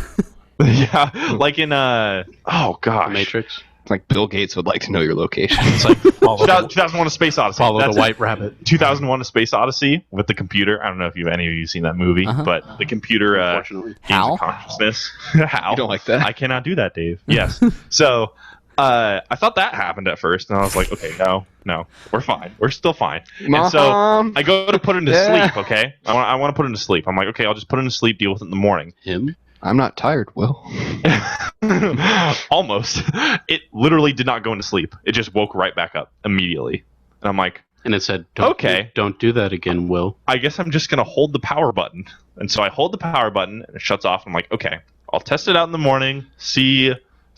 Yeah, like in oh gosh, Matrix. It's like Bill Gates would like to know your location. It's like 2001: A Space Odyssey. follow That's the White Rabbit. 2001: A Space Odyssey with the computer. I don't know if any of you seen that movie, but the computer Unfortunately. gains consciousness. How? You don't like that? I cannot do that, Dave. Yes. So I thought that happened at first, and I was like, okay, no, we're fine. We're still fine. Mom. And so I go to put it into Yeah. sleep. Okay, I want to put it into sleep. I'm like, okay, I'll just put it into sleep. Deal with it in the morning. Him? I'm not tired, Will. Almost. It literally did not go into sleep. It just woke right back up immediately. And I'm like, And it said, Okay. don't do that again, Will. I guess I'm just going to hold the power button. And so I hold the power button and it shuts off. I'm like, okay, I'll test it out in the morning, see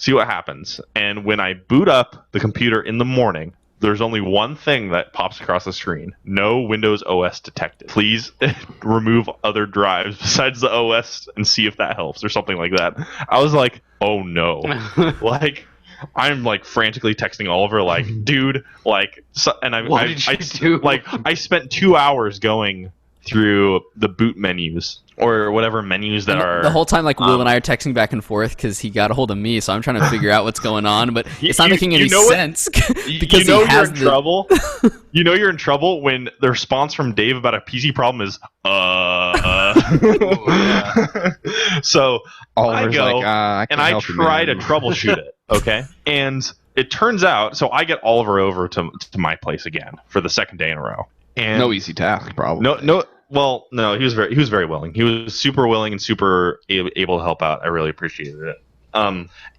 what happens. And when I boot up the computer in the morning, there's only one thing that pops across the screen. No Windows OS detected. Please remove other drives besides the OS and see if that helps or something like that. I was like, oh no. Like, I'm like frantically texting Oliver, like, dude, like, and What did you do? Like, I spent 2 hours going through the boot menus or whatever menus that are The whole time, like, Will and I are texting back and forth because he got a hold of me, so I'm trying to figure out what's going on, but it's not making any sense because you know he has you're in trouble. You know you're in trouble when the response from Dave about a PC problem is So Oliver's I go like, I can't and I help you, try to man. troubleshoot it. Okay, and it turns out, so I get Oliver over to my place again for the second day in a row. And No easy task, probably. no. Well, no, he was very willing. He was super willing and super able to help out. I really appreciated it.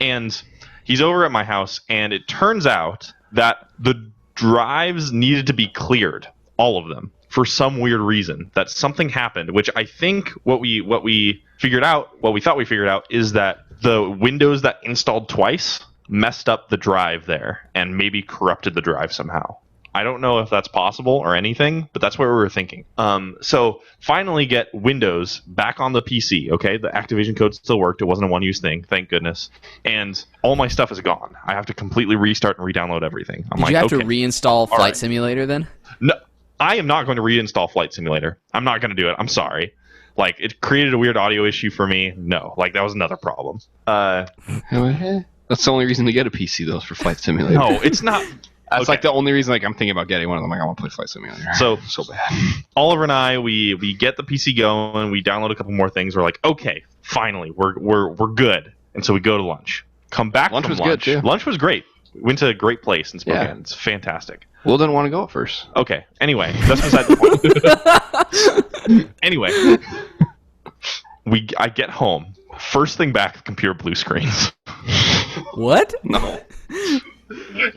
And he's over at my house, and it turns out that the drives needed to be cleared, all of them, for some weird reason. That something happened, which I think what we thought we figured out is that the Windows that installed twice messed up the drive there and maybe corrupted the drive somehow. I don't know if that's possible or anything, but that's what we were thinking. So finally get Windows back on the PC, okay? The Activation code still worked. It wasn't a one-use thing, thank goodness. And all my stuff is gone. I have to completely restart and re-download everything. Did you have to reinstall Flight right. Simulator then? No, I am not going to reinstall Flight Simulator. I'm not going to do it. I'm sorry. Like, it created a weird audio issue for me. No, like, that was another problem. That's the only reason to get a PC, though, is for Flight Simulator. No, it's not... That's Okay. like the only reason like I'm thinking about getting one of them. Like I want to play Flight Simulator. So bad. Oliver and I, we get the PC going. We download a couple more things. We're like, okay, finally, we're good. And so we go to lunch. Come back Lunch from was lunch. good, too. Lunch was great. We went to a great place in Spokane. Yeah. It's fantastic. Will didn't want to go at first. Okay. Anyway, that's beside the point. Anyway, I get home. First thing back, the computer blue screens. What? No.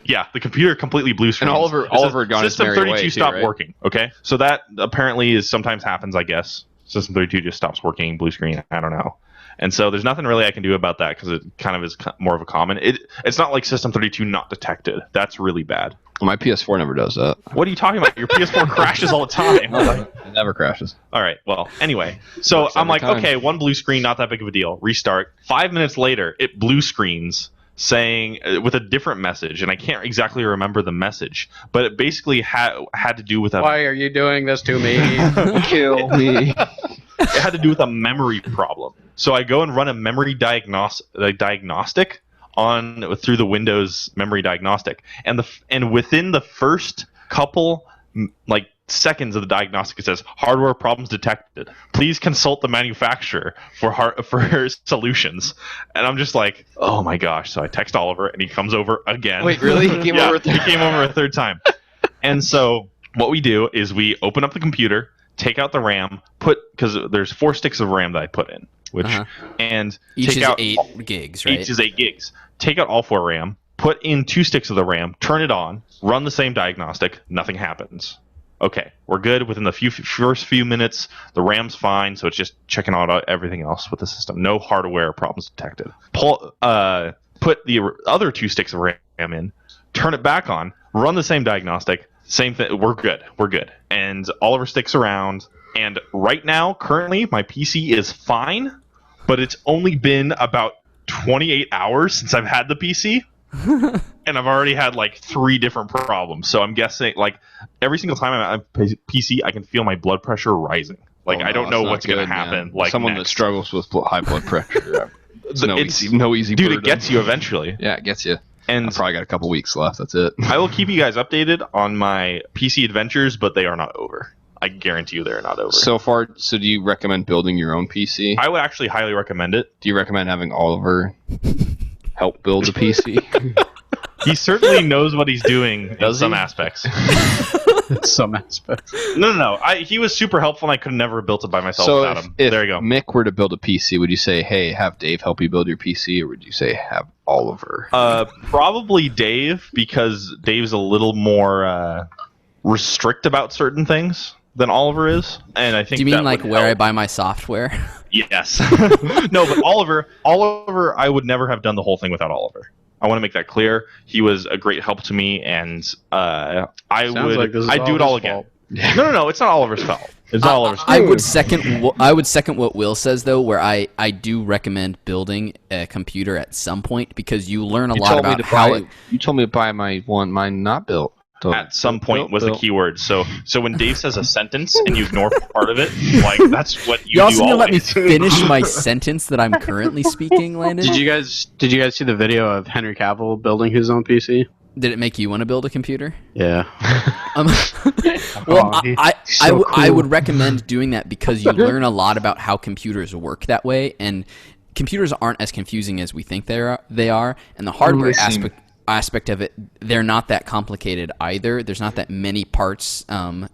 Yeah, the computer completely blue screens. And Oliver had gone his System merry 32 way, too, stopped right? working. Okay, so that apparently sometimes happens. I guess System 32 just stops working blue screen. I don't know. And so there's nothing really I can do about that because it kind of is more of a common. It's not like System 32 not detected. That's really bad. My PS4 never does that. What are you talking about? Your PS4 crashes all the time. It never crashes. All right. Well, anyway, so Works I'm every like, time. okay, one blue screen, not that big of a deal. Restart. 5 minutes later, it blue screens saying with a different message, and I can't exactly remember the message, but it basically had to do with a. Why are you doing this to me? Kill me. It had to do with a memory problem. So I go and run a memory diagnostic through the Windows memory diagnostic, and within the first couple seconds of the diagnostic, it says hardware problems detected. Please consult the manufacturer for solutions. And I'm just like, oh my gosh! So I text Oliver, and he comes over again. Wait, really? He came over a third He came over a third time. And so what we do is we open up the computer, take out the RAM, because there's 4 sticks of RAM that I put in, and Each take is out 8 gigs, right? Each is 8 gigs. Take out all 4 RAM, put in 2 sticks of the RAM, turn it on, run the same diagnostic, nothing happens. Okay, we're good. Within the first few minutes, the RAM's fine, so it's just checking out everything else with the system. No hardware problems detected. Put the other 2 sticks of RAM in, turn it back on, run the same diagnostic, same thing. We're good. And Oliver sticks around, and right now, currently, my PC is fine, but it's only been about 28 hours since I've had the PC. And I've already had like 3 different problems. So I'm guessing like every single time I'm at my PC, I can feel my blood pressure rising. Like I don't know what's going to happen. Man. Like someone next. that struggles with high blood pressure, it's no easy. Dude, burden. it gets you eventually. Yeah, it gets you. And I've probably got a couple weeks left. That's it. I will keep you guys updated on my PC adventures, but they are not over. I guarantee you they're not over. So do you recommend building your own PC? I would actually highly recommend it. Do you recommend having Oliver help build a PC? He certainly knows what he's doing in some aspects. Some aspects. No. He was super helpful, and I could have never built it by myself without him. If there you go. Mick were to build a PC, would you say, hey, have Dave help you build your PC, or would you say have Oliver? Probably Dave, because Dave's a little more restrict about certain things than Oliver is, and I think. Do you mean that like would where help. I buy my software? Yes. No, but Oliver, I would never have done the whole thing without Oliver. I want to make that clear. He was a great help to me, and I'd do it all again. No, it's not Oliver's fault. It's not Oliver's fault. I would second what Will says though, where I do recommend building a computer at some point because you learn a lot about how it. You told me to buy mine not built. So At some point was the keyword. So when Dave says a sentence and you ignore part of it, like that's what you do. You also need to let me always. finish my sentence that I'm currently speaking, Landon. Did you guys see the video of Henry Cavill building his own PC? Did it make you want to build a computer? Yeah. Well, I would recommend doing that because you learn a lot about how computers work that way, and computers aren't as confusing as we think they are, and the hardware aspect of it, they're not that complicated either. There's not that many parts, and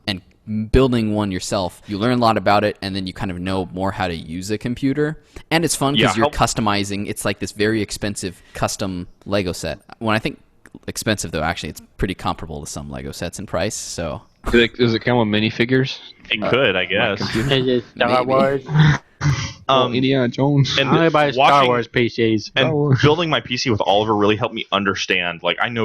building one yourself, you learn a lot about it, and then you kind of know more how to use a computer. And it's fun because you're customizing. It's like this very expensive custom Lego set. When I think expensive, though, actually, it's pretty comparable to some Lego sets in price. So does it come with minifigures? It could, I guess. Is it Star Wars? Indiana Jones. And I buy Star Wars PCs. And building my PC with Oliver really helped me understand. Like I'm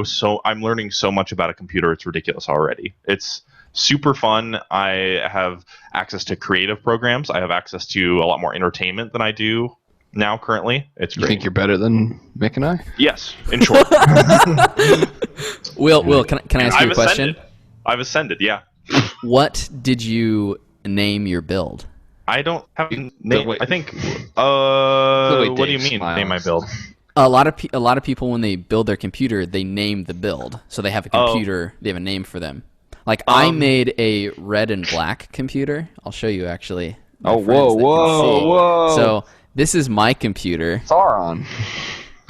learning so much about a computer. It's ridiculous already. It's super fun. I have access to creative programs. I have access to a lot more entertainment than I do now currently. It's great. You think you're better than Mick and I? Yes, in short. Will, can I ask you a question? I've ascended, yeah. What did you name your build? I don't have a name. I think. What do you mean? Name my build. A lot of people when they build their computer, they name the build. So they have a computer. They have a name for them. Like I made a red and black computer. I'll show you actually. Whoa! So this is my computer. Sauron.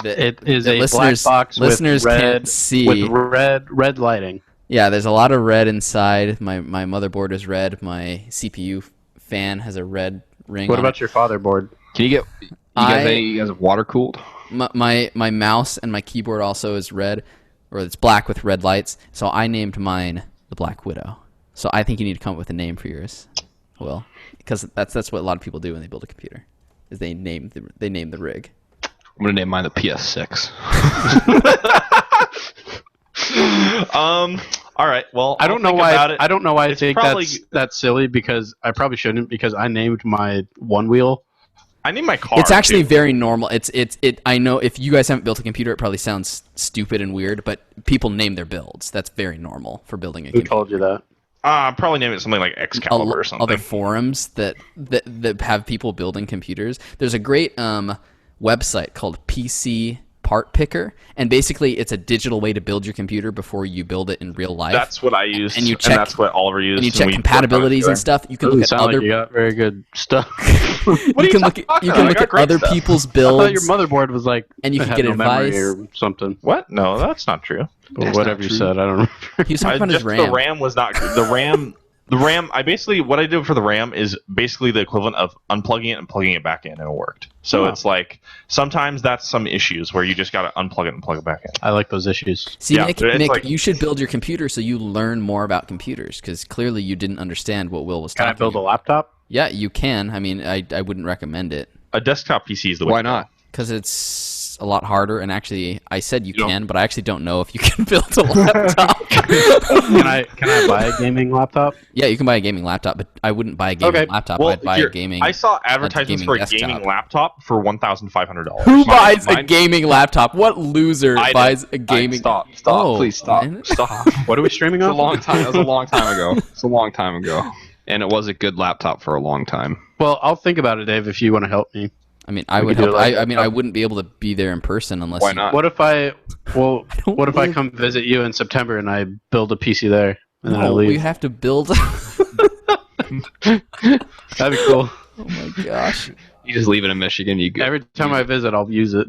It is a black box listeners with red, can't see. with red lighting. Yeah, there's a lot of red inside. My motherboard is red. My CPU fan has a red ring. What about your fatherboard? Can you guys have water cooled? My mouse and my keyboard also is red, or it's black with red lights. So I named mine the Black Widow. So I think you need to come up with a name for yours, Will, because that's what a lot of people do when they build a computer, is they name the rig. I'm gonna name mine the PS6. All right. Well, I don't know why I think probably, that's silly, because I probably shouldn't, because I named my one wheel. I named my car. It's actually too. very normal. I know if you guys haven't built a computer, it probably sounds stupid and weird, but people name their builds. That's very normal for building a computer. Who told you that? Probably name it something like Excalibur or something. Other forums that have people building computers. There's a great website called PC Part Picker, and basically it's a digital way to build your computer before you build it in real life. That's what I used, and that's what Oliver used. And you check compatibilities and stuff. You can look at other. Like you got very good stuff. You can look at other people's builds. I thought your motherboard was like, and you can get advice or something. What? No, that's not true. But whatever you said, I don't remember. He was talking about his RAM. The RAM was not the RAM. The RAM, what I did for the RAM is basically the equivalent of unplugging it and plugging it back in, and it worked. So it's like sometimes that's some issues where you just got to unplug it and plug it back in. I like those issues. See, Yeah, Nick, like- you should build your computer so you learn more about computers, because clearly you didn't understand what Will was Can talking I build a about. laptop? Yeah, you can. I mean, I wouldn't recommend it A desktop PC is the way. Why to go. not? because it's a lot harder. And actually, I said you don't- can, but I actually don't know if you can build a laptop. Can I buy a gaming laptop? Yeah, you can buy a gaming laptop, but I wouldn't buy a gaming Okay. laptop. Well, I'd buy here, a gaming. I saw advertisements gaming for a desktop. gaming laptop for $1,500. Who buys a mine- gaming laptop? What loser I did. buys a gaming? Stop! Oh, Please stop! man. Stop! What are we streaming It was on? a long time. It was a long time ago. It's a long time ago, and it was a good laptop for a long time. Well, I'll think about it, Dave, if you want to help me. I mean, I We would could do help. it like I mean, I wouldn't be able to be there in person unless. Why you- not? What if I don't come visit you in September and I build a PC there and then I No, we leave? have to build. That'd be cool. Oh my gosh. You just leave it in Michigan. You go. Every time I visit, I'll use it.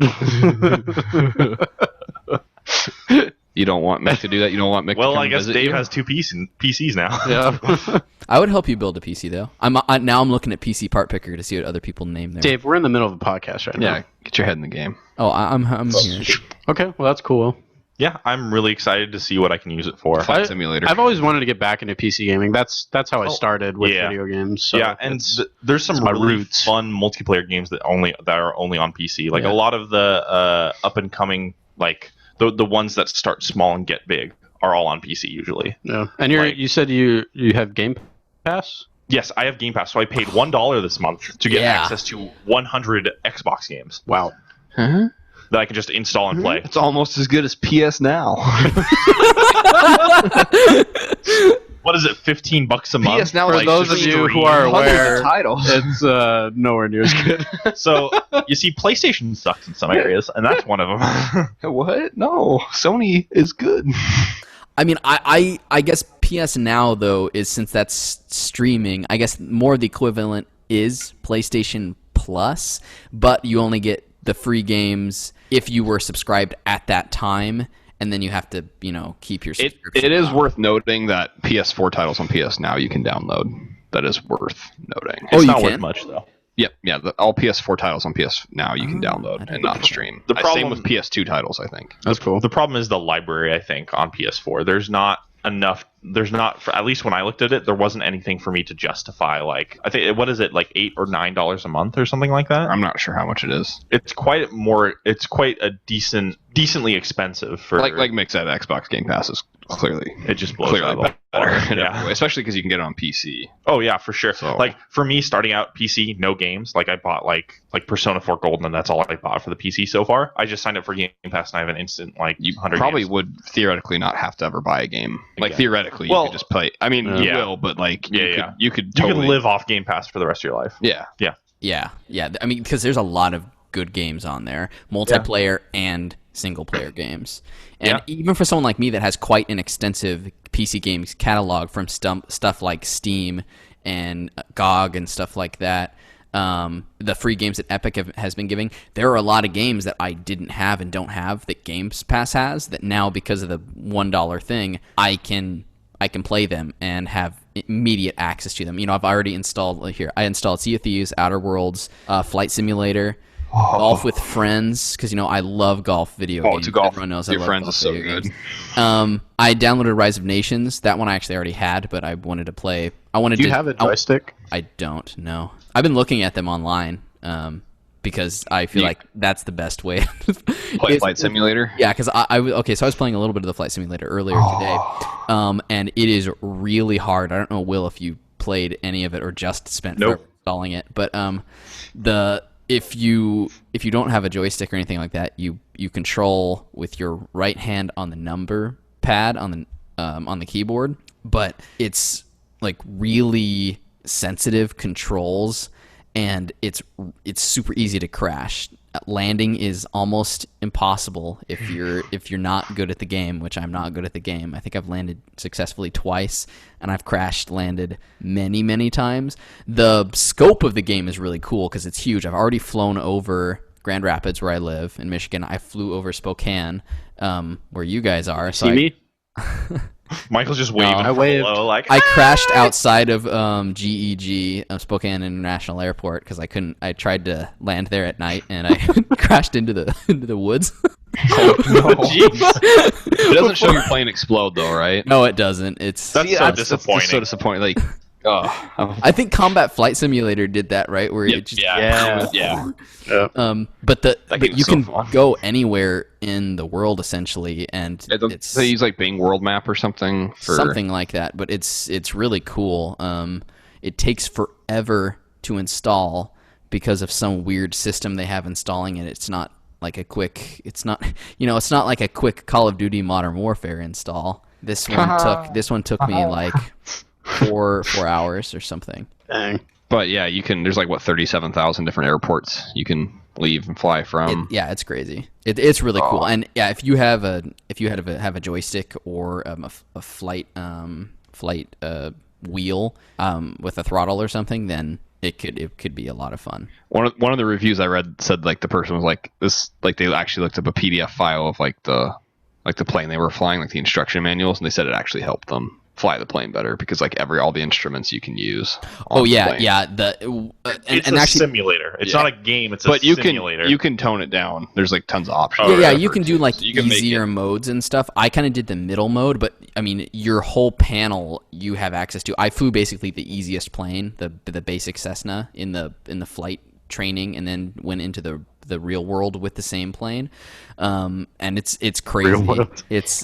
You don't want Mick to do that. You don't want Mick. Well, to come I guess visit Dave you? has two PCs now. Yeah. I would help you build a PC though. Now I'm looking at PC Part Picker to see what other people name there. Dave, we're in the middle of a podcast right now. Yeah, get your head in the game. Oh, I'm here. Okay, well that's cool. Yeah, I'm really excited to see what I can use it for. Flight Simulator. I've always wanted to get back into PC gaming. That's how I started with yeah. video games. So yeah, and there's some my really roots. fun multiplayer games that are only on PC. Like Yeah. a lot of the up and coming, like the ones that start small and get big, are all on PC usually. yeah. And like- you said you have Game Pass? Yes, I have Game Pass, so I paid $1 this month to get Yeah. access to 100 Xbox games Wow. Huh? that I can just install and play. It's almost as good as PS Now. What is it, $15 a month? PS Now For is those of just you who stream are hundreds of aware, titles. it's nowhere near as good. So you see, PlayStation sucks in some areas, and that's one of them. What? No, Sony is good. I mean, I guess PS Now though is, since that's streaming, I guess more the equivalent is PlayStation Plus, but you only get the free games if you were subscribed at that time, and then you have to, keep your subscription. It is on. worth noting that PS4 titles on PS Now you can download. That is worth noting. Oh, It's you not worth can? much though. Yep, yeah. All PS4 titles on PS Now you can download and not stream. The Same problem- with PS2 titles, I think. That's cool. The problem is the library, I think, on PS4. There's not enough. There's not, for, at least when I looked at it, there wasn't anything for me to justify. Like, I think, what is it, like $8 or $9 a month or something like that? I'm not sure how much it is. It's quite a decently expensive for Like Mick said, Xbox Game Pass is clearly it just blows out of clearly the better, water. in every Yeah. way, especially because you can get it on PC. Oh yeah, for sure. So- Like for me, starting out PC, no games. Like I bought like Persona 4 Golden, and that's all I bought for the PC so far. I just signed up for Game Pass, and I have an instant like You 100 probably games. would theoretically not have to ever buy a game. Like Yeah. theoretically, Well, you could just play. I mean, you yeah. will, but like Yeah, you could You totally can live off Game Pass for the rest of your life. Yeah, Yeah. I mean, because there's a lot of good games on there, multiplayer and single player games. And even for someone like me that has quite an extensive PC games catalog from stuff like Steam and GOG and stuff like that, the free games that Epic has been giving, there are a lot of games that I didn't have and don't have that Games Pass has, that now because of the $1 thing, I can play them and have immediate access to them. I've already installed I installed Sea of Thieves, Outer Worlds, Flight Simulator, Golf with Friends, because I love golf video games. to golf Everyone knows with I your love friends golf is so video good. games. I downloaded Rise of Nations. That one I actually already had, but I wanted to play. Do you have a joystick? I don't know. I've been looking at them online because I feel like that's the best way. play Flight Simulator. Yeah, because I was playing a little bit of the Flight Simulator earlier today, and it is really hard. I don't know, Will, if you played any of it or just spent forever installing it, but if you don't have a joystick or anything like that, you control with your right hand on the number pad on the keyboard, but it's like really sensitive controls, and it's super easy to crash. Landing is almost impossible if you're not good at the game, which I'm not good at the game. I think I've landed successfully twice, and I've landed many times. The scope of the game is really cool because it's huge. I've already flown over Grand Rapids, where I live in Michigan. I flew over Spokane, where you guys are. See me? Michael's just waving No. I waved. hello, like I crashed outside of GEG, Spokane International Airport, because I tried to land there at night, and I crashed into the woods. It doesn't show your plane explode though, right? No, it doesn't. It's That's disappointing. So disappointing. Like, I think Combat Flight Simulator did that, right? Where it just yeah. but you so can fun. go anywhere in the world essentially, and it's They use like Bing World Map or something for something like that. But it's really cool. It takes forever to install because of some weird system they have installing it. It's not like a quick. It's not like a quick Call of Duty Modern Warfare install. This one took me like four hours or something. Dang. But yeah, you can. There's like 37,000 different airports you can leave and fly from. It's crazy. It's really cool. And yeah, if you have a joystick or a flight wheel with a throttle or something, then it could be a lot of fun. One of the reviews I read said like the person was like this, like they actually looked up a PDF file of like the plane they were flying, like the instruction manuals, and they said it actually helped them fly the plane better because like all the instruments you can use. Oh yeah, plane. yeah. It's a simulator. It's not a game. It's a simulator. You can tone it down. There's like tons of options. You can do like easier modes and stuff. I kind of did the middle mode, but I mean, your whole panel you have access to. I flew basically the easiest plane, the basic Cessna in the flight training, and then went into the real world with the same plane. And it's crazy. Real world. It's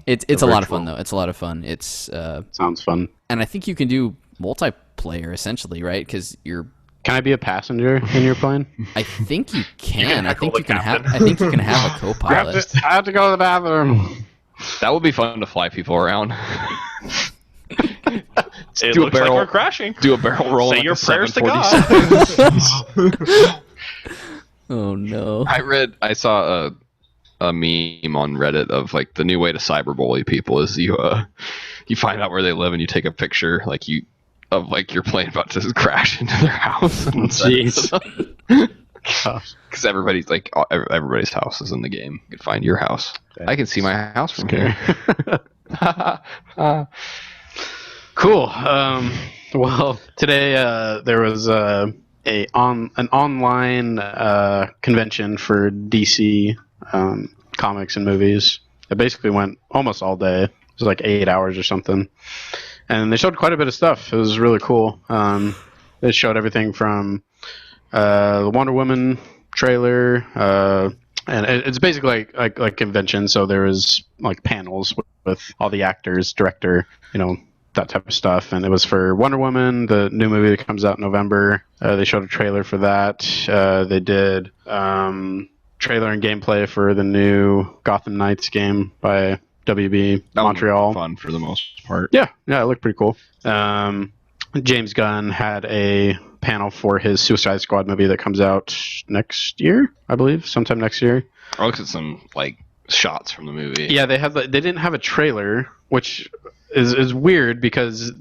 It's a lot of fun though. It's a lot of fun. It's sounds fun. And I think you can do multiplayer essentially, right? Because you're. Can I be a passenger in your plane? I think you can. I think heckle you the can have. captain. I think you can have a co-pilot. I have to go to the bathroom. That would be fun to fly people around. It Do a looks like barrel- we're crashing. Do a barrel roll. Say like your a prayers to 747. God. Oh no! I saw a meme on Reddit of like the new way to cyberbully people is you find out where they live and you take a picture like of like your plane about to crash into their house. Jeez. Because everybody's like everybody's house is in the game. You can find your house. I can see my house from here. Cool. Well, today there was an online convention for DC comics and movies. It basically went almost all day. It was like 8 hours or something, and they showed quite a bit of stuff. It was really cool. They showed everything from the Wonder Woman trailer, and it's basically like convention. So there was like panels with all the actors, director, that type of stuff. And it was for Wonder Woman, the new movie that comes out in November. They showed a trailer for that. They did trailer and gameplay for the new Gotham Knights game by WB Montreal. Fun for the most part. Yeah, it looked pretty cool. James Gunn had a panel for his Suicide Squad movie that comes out next year, I believe, sometime next year. I looked at some like shots from the movie. Yeah, they didn't have a trailer, which is weird because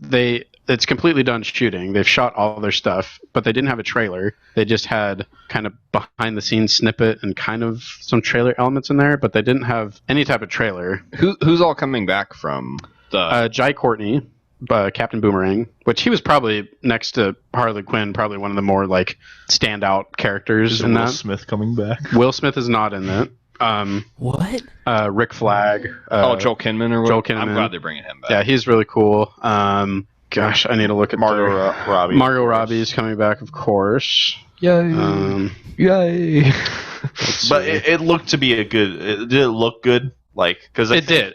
it's completely done shooting. They've shot all their stuff, but they didn't have a trailer. They just had kind of behind the scenes snippet and kind of some trailer elements in there, but they didn't have any type of trailer. Who's all coming back from the Jai Courtney, Captain Boomerang, which he was probably next to Harley Quinn, probably one of the more like standout characters in Will that. Smith coming back? Will Smith is not in it. What? Rick Flag. Joel Kinnaman or what? Joel Kinnaman. I'm glad they're bringing him back. Yeah, he's really cool. Gosh, I need to look at Margot Robbie. Margot Robbie's coming back, of course. Yay! Yay! But it looked to be a good. Did it look good? Like because It did.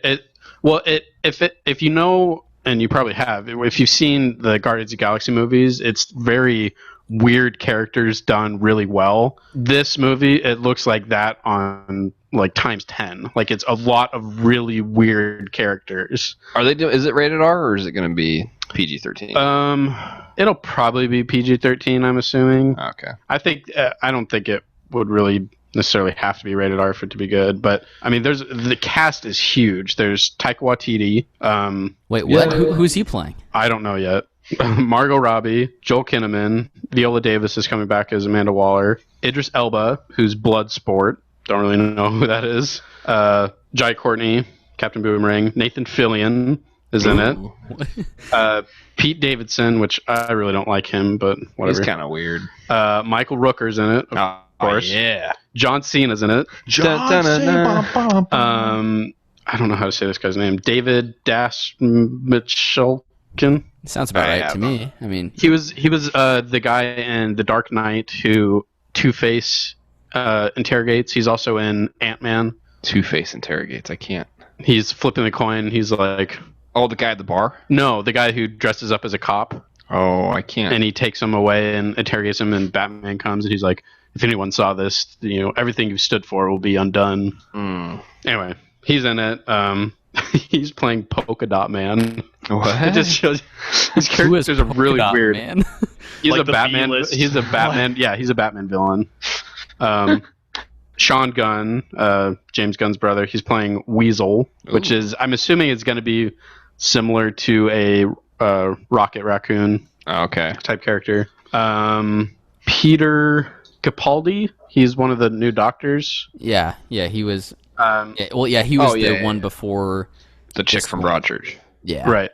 If you know, and you probably have, if you've seen the Guardians of the Galaxy movies, it's very weird characters done really well. This movie, it looks like that on like times 10. Like it's a lot of really weird characters. Is it rated R or is it going to be PG-13? It'll probably be PG-13, I'm assuming. Okay. I don't think it would really necessarily have to be rated R for it to be good, but I mean, the cast is huge. There's Taika Waititi. Wait, what? Who's he playing? I don't know yet. Margot Robbie, Joel Kinnaman, Viola Davis is coming back as Amanda Waller, Idris Elba, who's Bloodsport. Don't really know who that is. Jai Courtney, Captain Boomerang. Nathan Fillion is in it. Pete Davidson, which I really don't like him, but whatever. He's kind of weird. Michael Rooker's in it, of course. Yeah. John Cena's in it. I don't know how to say this guy's name. David Dastmalchian. Sounds about right to me. I mean, he was the guy in The Dark Knight who Two-Face interrogates. He's also in Ant-Man. Two-Face interrogates. I can't. He's flipping the coin. He's like, oh, the guy at the bar? No, the guy who dresses up as a cop. Oh, I can't. And he takes him away and interrogates him, and Batman comes and he's like, if anyone saw this, everything you stood for will be undone. Anyway, he's in it. He's playing Polka Dot Man. What? It just shows his characters are really weird. Man? He's like a Batman. V-list. He's a Batman. Yeah, he's a Batman villain. Sean Gunn, James Gunn's brother, he's playing Weasel, which is, I'm assuming, is going to be similar to a Rocket Raccoon type character. Peter Capaldi, he's one of the new doctors. Yeah, he was. He was the one before the chick from Broadchurch. Yeah, right.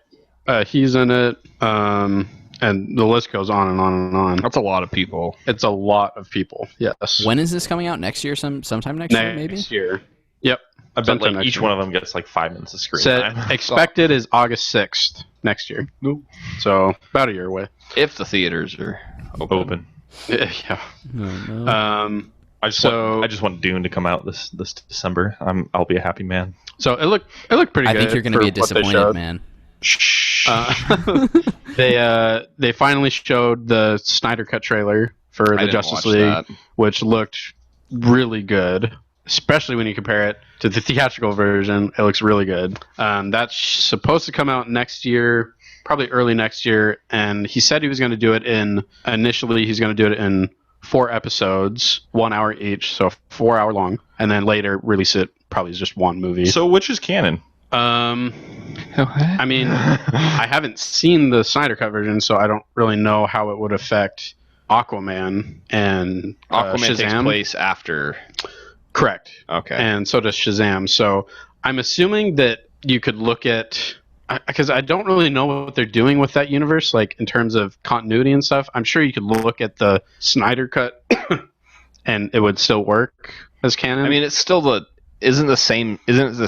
He's in it, and the list goes on and on and on. That's a lot of people. It's a lot of people. Yes. When is this coming out? Next year? Sometime next year, maybe. Next year. Yep. I bet like each one of them gets like 5 minutes of screen time. Expected is August 6th next year. Nope. So about a year away. If the theaters are open. Yeah. No. I just want Dune to come out this December. I'll be a happy man. So it looked pretty good. I think you're going to be a disappointed man. They finally showed the Snyder Cut trailer for the Justice League, which looked really good, especially when you compare it to the theatrical version. It looks really good. That's supposed to come out next year, probably early next year, and he said he was going to do it initially he's going to do it in 4 episodes, 1 hour each, so 4 hour long, and then later release it probably as just one movie. So which is canon? I mean, I haven't seen the Snyder Cut version, so I don't really know how it would affect Aquaman and Aquaman Shazam. takes place after. Correct. Okay. And so does Shazam. So I'm assuming that you could look at, because I don't really know what they're doing with that universe, like in terms of continuity and stuff. I'm sure you could look at the Snyder Cut and it would still work as canon. I mean, it's still Isn't it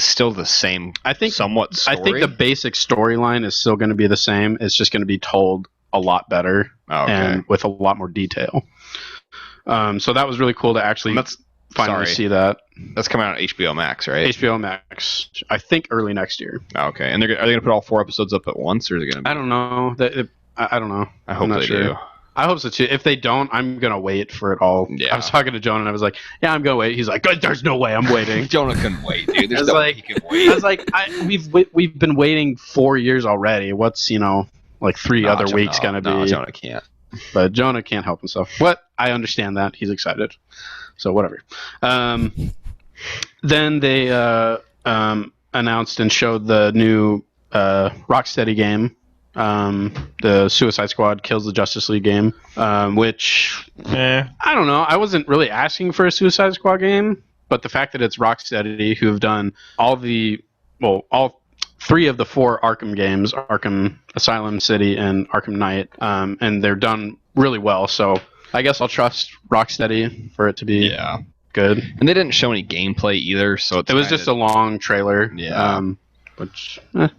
still the same? I think somewhat story? I think the basic storyline is still going to be the same. It's just going to be told a lot better and with a lot more detail. So that was really cool to actually finally see that. That's coming out on HBO Max, right? HBO Max, I think early next year. Okay, and are they going to put all 4 episodes up at once, or is it going to be? I don't know. I don't know. I hope they do. I hope so too. If they don't, I'm gonna wait for it all. Yeah. I was talking to Jonah and I was like, "Yeah, I'm gonna wait." He's like, "There's no way I'm waiting." Jonah couldn't wait, dude. There's no way he can I wait. was like, "We've been waiting 4 years already. What's like 3 other weeks gonna be?" No, Jonah can't. But Jonah can't help himself. But I understand that he's excited. So whatever. Then they announced and showed the new Rocksteady game. The Suicide Squad Kills the Justice League game, which I don't know. I wasn't really asking for a Suicide Squad game, but the fact that it's Rocksteady, who have done all 3 of the 4 Arkham games, Arkham Asylum, City, and Arkham Knight, and they're done really well. So I guess I'll trust Rocksteady for it to be good. And they didn't show any gameplay either, so it was just a long trailer. Yeah. Which I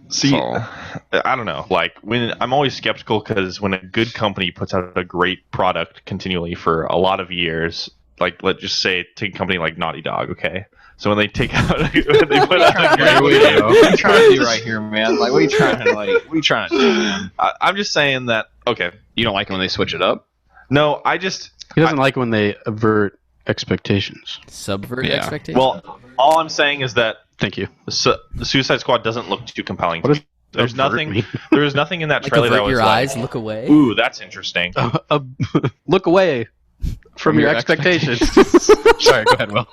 don't know. Like when I'm always skeptical because when a good company puts out a great product continually for a lot of years, like let's just say take a company like Naughty Dog, okay? So when they put out a great what are you trying to do right here, man? Like what are you trying to do, man? I'm just saying that you don't like when they switch it up? No, he doesn't like when they avert expectations. Subvert expectations? Well, all I'm saying is that thank you. The Suicide Squad doesn't look too compelling. There's nothing in that like trailer that was your like, eyes, look away. Ooh, that's interesting. Look away from your expectations. Sorry, go ahead, Will.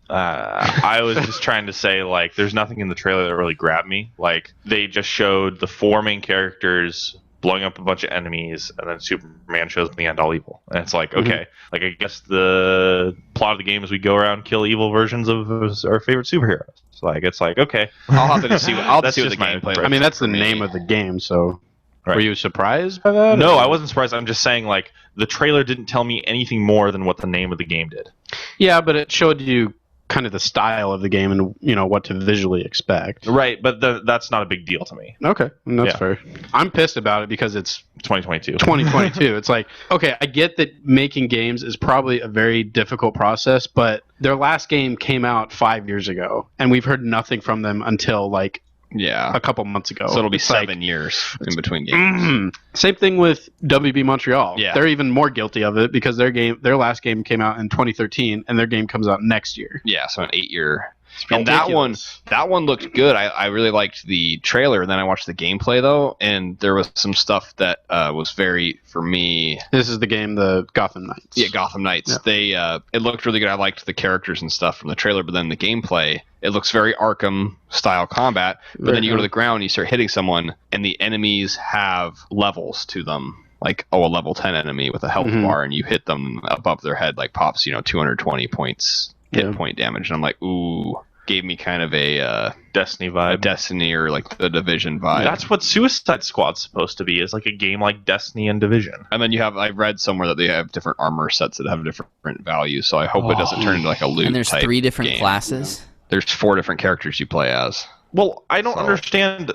I was just trying to say, like, there's nothing in the trailer that really grabbed me. Like, they just showed the 4 main characters blowing up a bunch of enemies, and then Superman shows up in the end all evil. And it's like, okay, like I guess the plot of the game is we go around kill evil versions of our favorite superheroes. So like it's like, okay, I'll have to see. I'll That's see what just the my gameplay. impression. I mean, that's the for me. name of the game. So, Right. were you surprised by that? No, or- I wasn't surprised. I'm just saying, like, the trailer didn't tell me anything more than what the name of the game did. Yeah, but it showed you kind of the style of the game and what to visually expect. Right, but that's not a big deal to me. Okay, that's Yeah. fair. I'm pissed about it because it's 2022. 2022. It's like, okay, I get that making games is probably a very difficult process, but their last game came out 5 years ago, and we've heard nothing from them until like Yeah. a couple months ago. So it'll be It's like, 7 years in between games. Same thing with WB Montreal. Yeah. They're even more guilty of it because their last game came out in 2013, and their game comes out next year. Yeah, so an 8-year. It's And ridiculous. that one looked good. I really liked the trailer. Then I watched the gameplay though, and there was some stuff that was very, for me. This is the game, the Gotham Knights. Yeah, Gotham Knights. Yeah. It looked really good. I liked the characters and stuff from the trailer, but then the gameplay, it looks very Arkham style combat. But then you go to the ground, and you start hitting someone, and the enemies have levels to them. Like, a level 10 enemy with a health bar, and you hit them above their head, like pops, 220 points hit point damage. And I'm like, ooh, gave me kind of a Destiny vibe. Destiny or like the Division vibe. That's what Suicide Squad's supposed to be, is like a game like Destiny and Division. And then I read somewhere that they have different armor sets that have different values, so I hope it doesn't turn into like a loot And there's type 3 different game. classes. There's 4 different characters you play as. Well, I don't So- understand.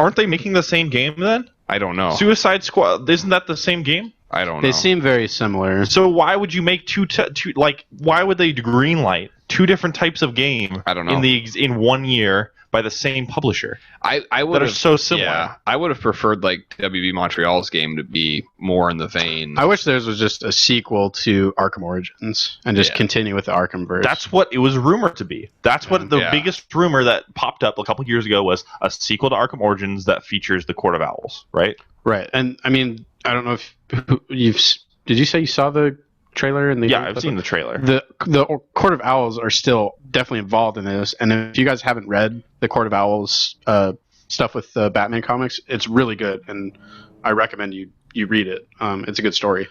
Aren't they making the same game then? I don't know. Suicide Squad, isn't that the same game? I don't know. They seem very similar. So why would you make why would they greenlight 2 different types of game I don't know. in 1 year by the same publisher? I would that are have so similar. Yeah, I would have preferred like WB Montreal's game to be more in the vein. I wish theirs was just a sequel to Arkham Origins and just Yeah. continue with the Arkham verse. That's what it was rumored to be. That's what the Yeah. biggest rumor that popped up a couple years ago was a sequel to Arkham Origins that features the Court of Owls, right? right. And I mean, I don't know if did you say you saw the trailer and the Yeah, I've seen the trailer. the Court of Owls are still definitely involved in this, and if you guys haven't read the Court of Owls stuff with the Batman comics, it's really good, and I recommend you read it. It's a good story.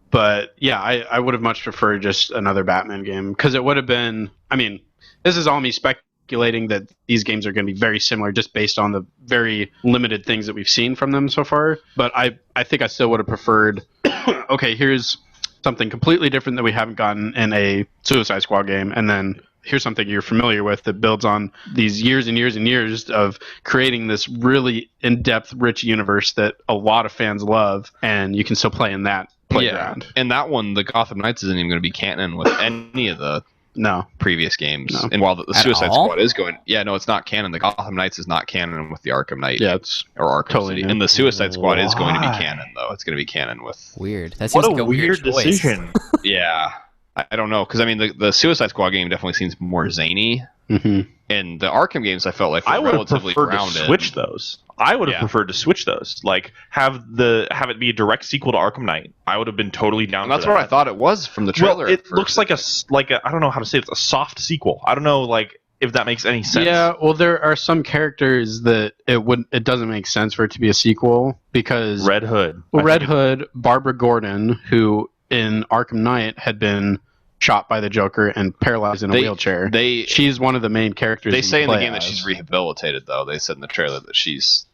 But yeah, I would have much preferred just another Batman game because it would have been. I mean, this is all me speculating that these games are going to be very similar just based on the very limited things that we've seen from them so far. But I think I still would have preferred. Okay, here's something completely different that we haven't gotten in a Suicide Squad game, and then here's something you're familiar with that builds on these years and years and years of creating this really in-depth, rich universe that a lot of fans love, and you can still play in that playground. Yeah. And that one, the Gotham Knights, isn't even going to be canon with any of the No. previous games. No. And while the At Suicide all? Squad is going, yeah, no, it's not canon. The Gotham Knights is not canon with the Arkham Knight Yeah, it's or Arkham totally City. new. And the Suicide Squad is going to be Why? canon, though. It's going to be canon with. Weird. That seems What like a weird choice. decision. Yeah, I don't know, because I mean, the Suicide Squad game definitely seems more zany, and the Arkham games I felt like were I would have relatively preferred grounded. to switch those. I would have Yeah. preferred to switch those. Like have it be a direct sequel to Arkham Knight. I would have been totally down. And that's for what that. I thought it was from the trailer. Well, it at first. looks like a I don't know how to say it. It's a soft sequel. I don't know like if that makes any sense. Yeah, well, there are some characters that it doesn't make sense for it to be a sequel because Red Hood. Well, I Red think Hood, Barbara Gordon, who in Arkham Knight had been shot by the Joker and paralyzed in a wheelchair. She's one of the main characters. They you say in the play game that as. she's rehabilitated, though. They said in the trailer that she's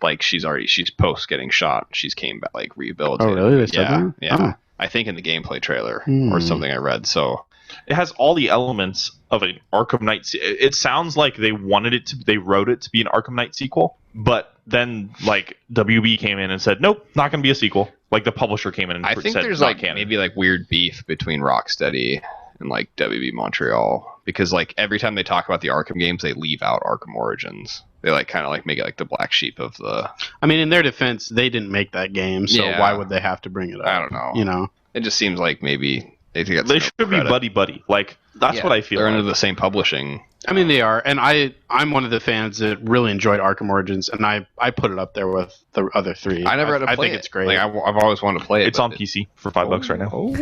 post getting shot. She's came back like rehabilitated. Oh, really? They said yeah, that? yeah. Oh. I think in the gameplay trailer Hmm. or something I read. So it has all the elements of an Arkham Knight. It sounds like they wrote it to be an Arkham Knight sequel, but then like WB came in and said, nope, not going to be a sequel. Like the publisher came in and I think said, there's not like canon. maybe like weird beef between Rocksteady and like WB Montreal because like every time they talk about the Arkham games, they leave out Arkham Origins. They like kind of like make it like the black sheep of the. I mean, in their defense, they didn't make that game, so Yeah. why would they have to bring it up? I don't know. You know, It just seems like maybe they They should be buddy buddy. Like that's what I feel. They're like. under the same publishing I mean, they are, and I'm one of the fans that really enjoyed Arkham Origins, and I put it up there with the other three. I never had to play I think it. it's great. Like, I've always wanted to play it. It's on PC for $5 right now. Oh,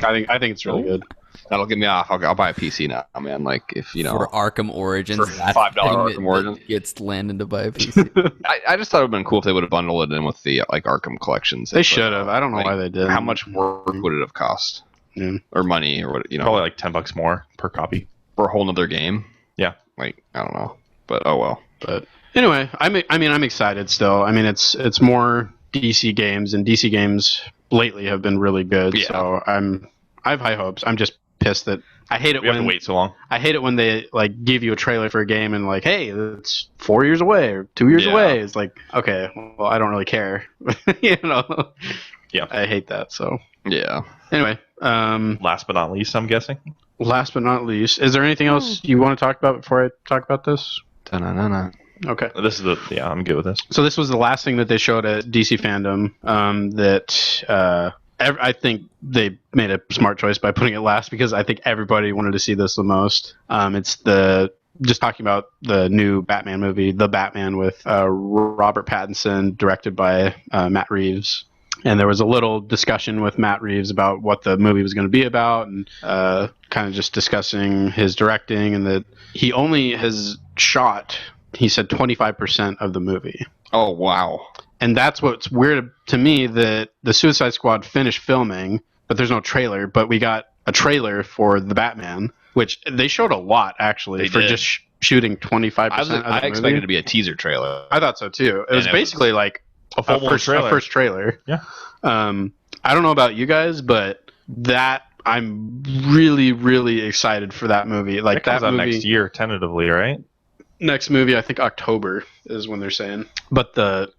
I think it's really good. that'll get me off. I'll buy a PC now, man. Like if you know, For Arkham Origins, for that's $5 the thing Arkham Origins. that gets Landon to buy a PC. I just thought it would have been cool if they would have bundled it in with the like Arkham collections. They should have. I don't know Like, why they did. How much work would it have cost? Yeah. Or money, or what? You know, Probably like $10 more per copy. for a whole nother game. Yeah. Like I don't know, but oh well. But anyway, I'm excited still. I mean, it's more DC games, and DC games lately have been really good. Yeah. So I have high hopes. I'm just pissed that I hate it We have to when wait so long. I hate it when they like give you a trailer for a game and like, hey, it's 4 years away or 2 years Yeah. away. It's like, okay, well, I don't really care. You know. Yeah. I hate that. So Yeah. anyway, Last but not least, I'm guessing. last but not least, is there anything else you want to talk about before I talk about this? Da-na-na-na. Okay. This is I'm good with this. So this was the last thing that they showed at DC Fandom. I think they made a smart choice by putting it last because I think everybody wanted to see this the most. It's just talking about the new Batman movie, The Batman, with Robert Pattinson, directed by Matt Reeves. And there was a little discussion with Matt Reeves about what the movie was going to be about, and kind of just discussing his directing, and that he only has shot, he said, 25% of the movie. Oh wow. And that's what's weird to me, that the Suicide Squad finished filming, but there's no trailer. But we got a trailer for The Batman, which they showed a lot, actually, They for did. just shooting 25% of the I movie. expected it to be a teaser trailer. I thought so, too. It was it basically like A full first trailer. Yeah. I don't know about you guys, but that I'm really, really excited for that movie. Like It comes that out movie, next year, tentatively, right? next movie, I think October is when they're saying. But the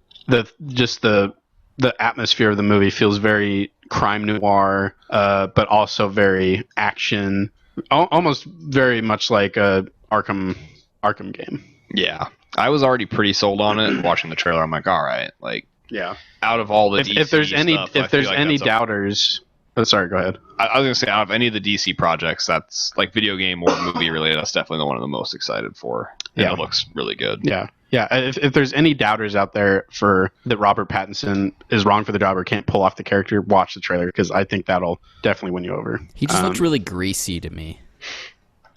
atmosphere of the movie feels very crime noir, but also very action, almost very much like a Arkham game. Yeah. I was already pretty sold on it. Watching the trailer, I'm like, all right, like Yeah. out of all the If there's DC any stuff, I feel like that's a- doubters, oh, sorry, go ahead. I was gonna say, out of any of the DC projects, that's like video game or movie related, that's definitely the one I'm the most excited for. And Yeah. it looks really good. Yeah. If there's any doubters out there for that Robert Pattinson is wrong for the job or can't pull off the character, watch the trailer, because I think that'll definitely win you over. He just looked really greasy to me.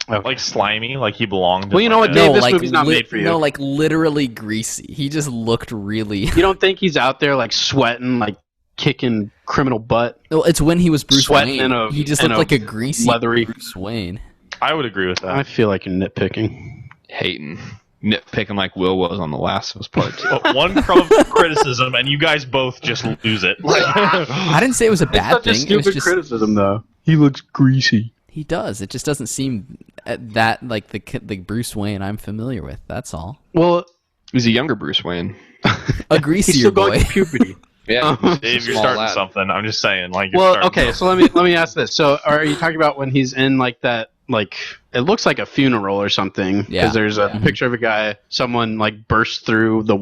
Like slimy, like he belonged. Well, you know what, in Dave? a- this movie's not made for you. No, like literally greasy. He just looked really. You don't think he's out there like sweating, like kicking criminal butt, Well, it's when he was Bruce Sweating Wayne. in a- He just in looked a like a greasy leathery- Bruce Wayne. I would agree with that. I feel like you're nitpicking. Hating, nitpicking like Will was on The Last of Us Part 2. But one crumb of criticism, and you guys both just lose it. I didn't say it was a bad thing. It was just criticism, though. He looks greasy. he does. It just doesn't seem that like the Bruce Wayne I'm familiar with. That's all. Well, He's a younger Bruce Wayne. A he's greasier still going boy. through puberty. Yeah, Dave, you're small starting lad. something. I'm just saying, like. You're Well, starting okay, so let me ask this. So, are you talking about when he's in like that, like it looks like a funeral or something? Yeah. Because there's a picture of a guy, someone like burst through the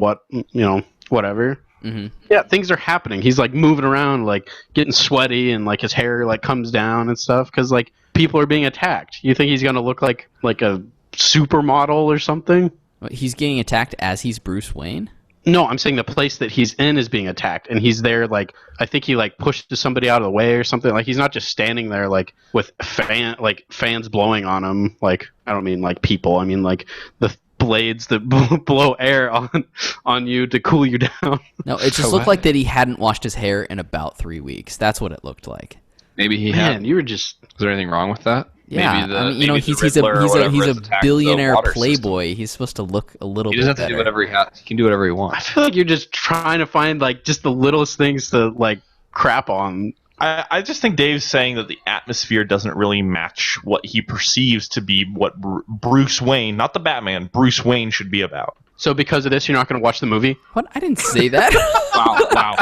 whatever. Hmm. Yeah, things are happening. He's like moving around, like getting sweaty, and like his hair like comes down and stuff because like people are being attacked. You think he's gonna look like a supermodel or something? He's getting attacked as he's Bruce Wayne. No, I'm saying the place that he's in is being attacked, and he's there. Like I think he like pushed somebody out of the way or something. Like he's not just standing there like with fans blowing on him. Like I don't mean like people. I mean like the blades that blow air on you to cool you down. No, it just looked like that he hadn't washed his hair in about 3 weeks. That's what it looked like. Maybe he Man, had. you were just. Is there anything wrong with that? Yeah, Maybe I mean, maybe the he's Riddler or whatever a has attacked the billionaire water system. playboy. He's supposed to look a little He bit doesn't have to better. do whatever he has. He can do whatever he I wants. feel like you're just trying to find like just the littlest things to like crap on. I just think Dave's saying that the atmosphere doesn't really match what he perceives to be what Bruce Wayne, not the Batman, Bruce Wayne should be about. So because of this, you're not going to watch the movie? What? I didn't say that. Wow.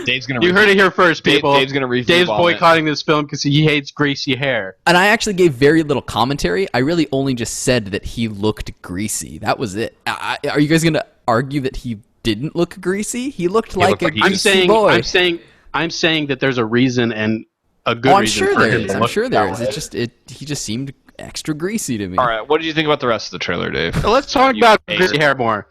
Dave's gonna. You heard it here first, people. Dave's gonna review Dave's on it. boycotting this film because he hates greasy hair. And I actually gave very little commentary. I really only just said that he looked greasy. That was it. Are you guys going to argue that he didn't look greasy? He looked like looked a like he- greasy boy. I'm saying that there's a reason and a good I'm reason sure for there him is. to I'm look sure that there is. way. He just seemed extra greasy to me. All right, what did you think about the rest of the trailer, Dave? Let's talk about hater. greasy hair more.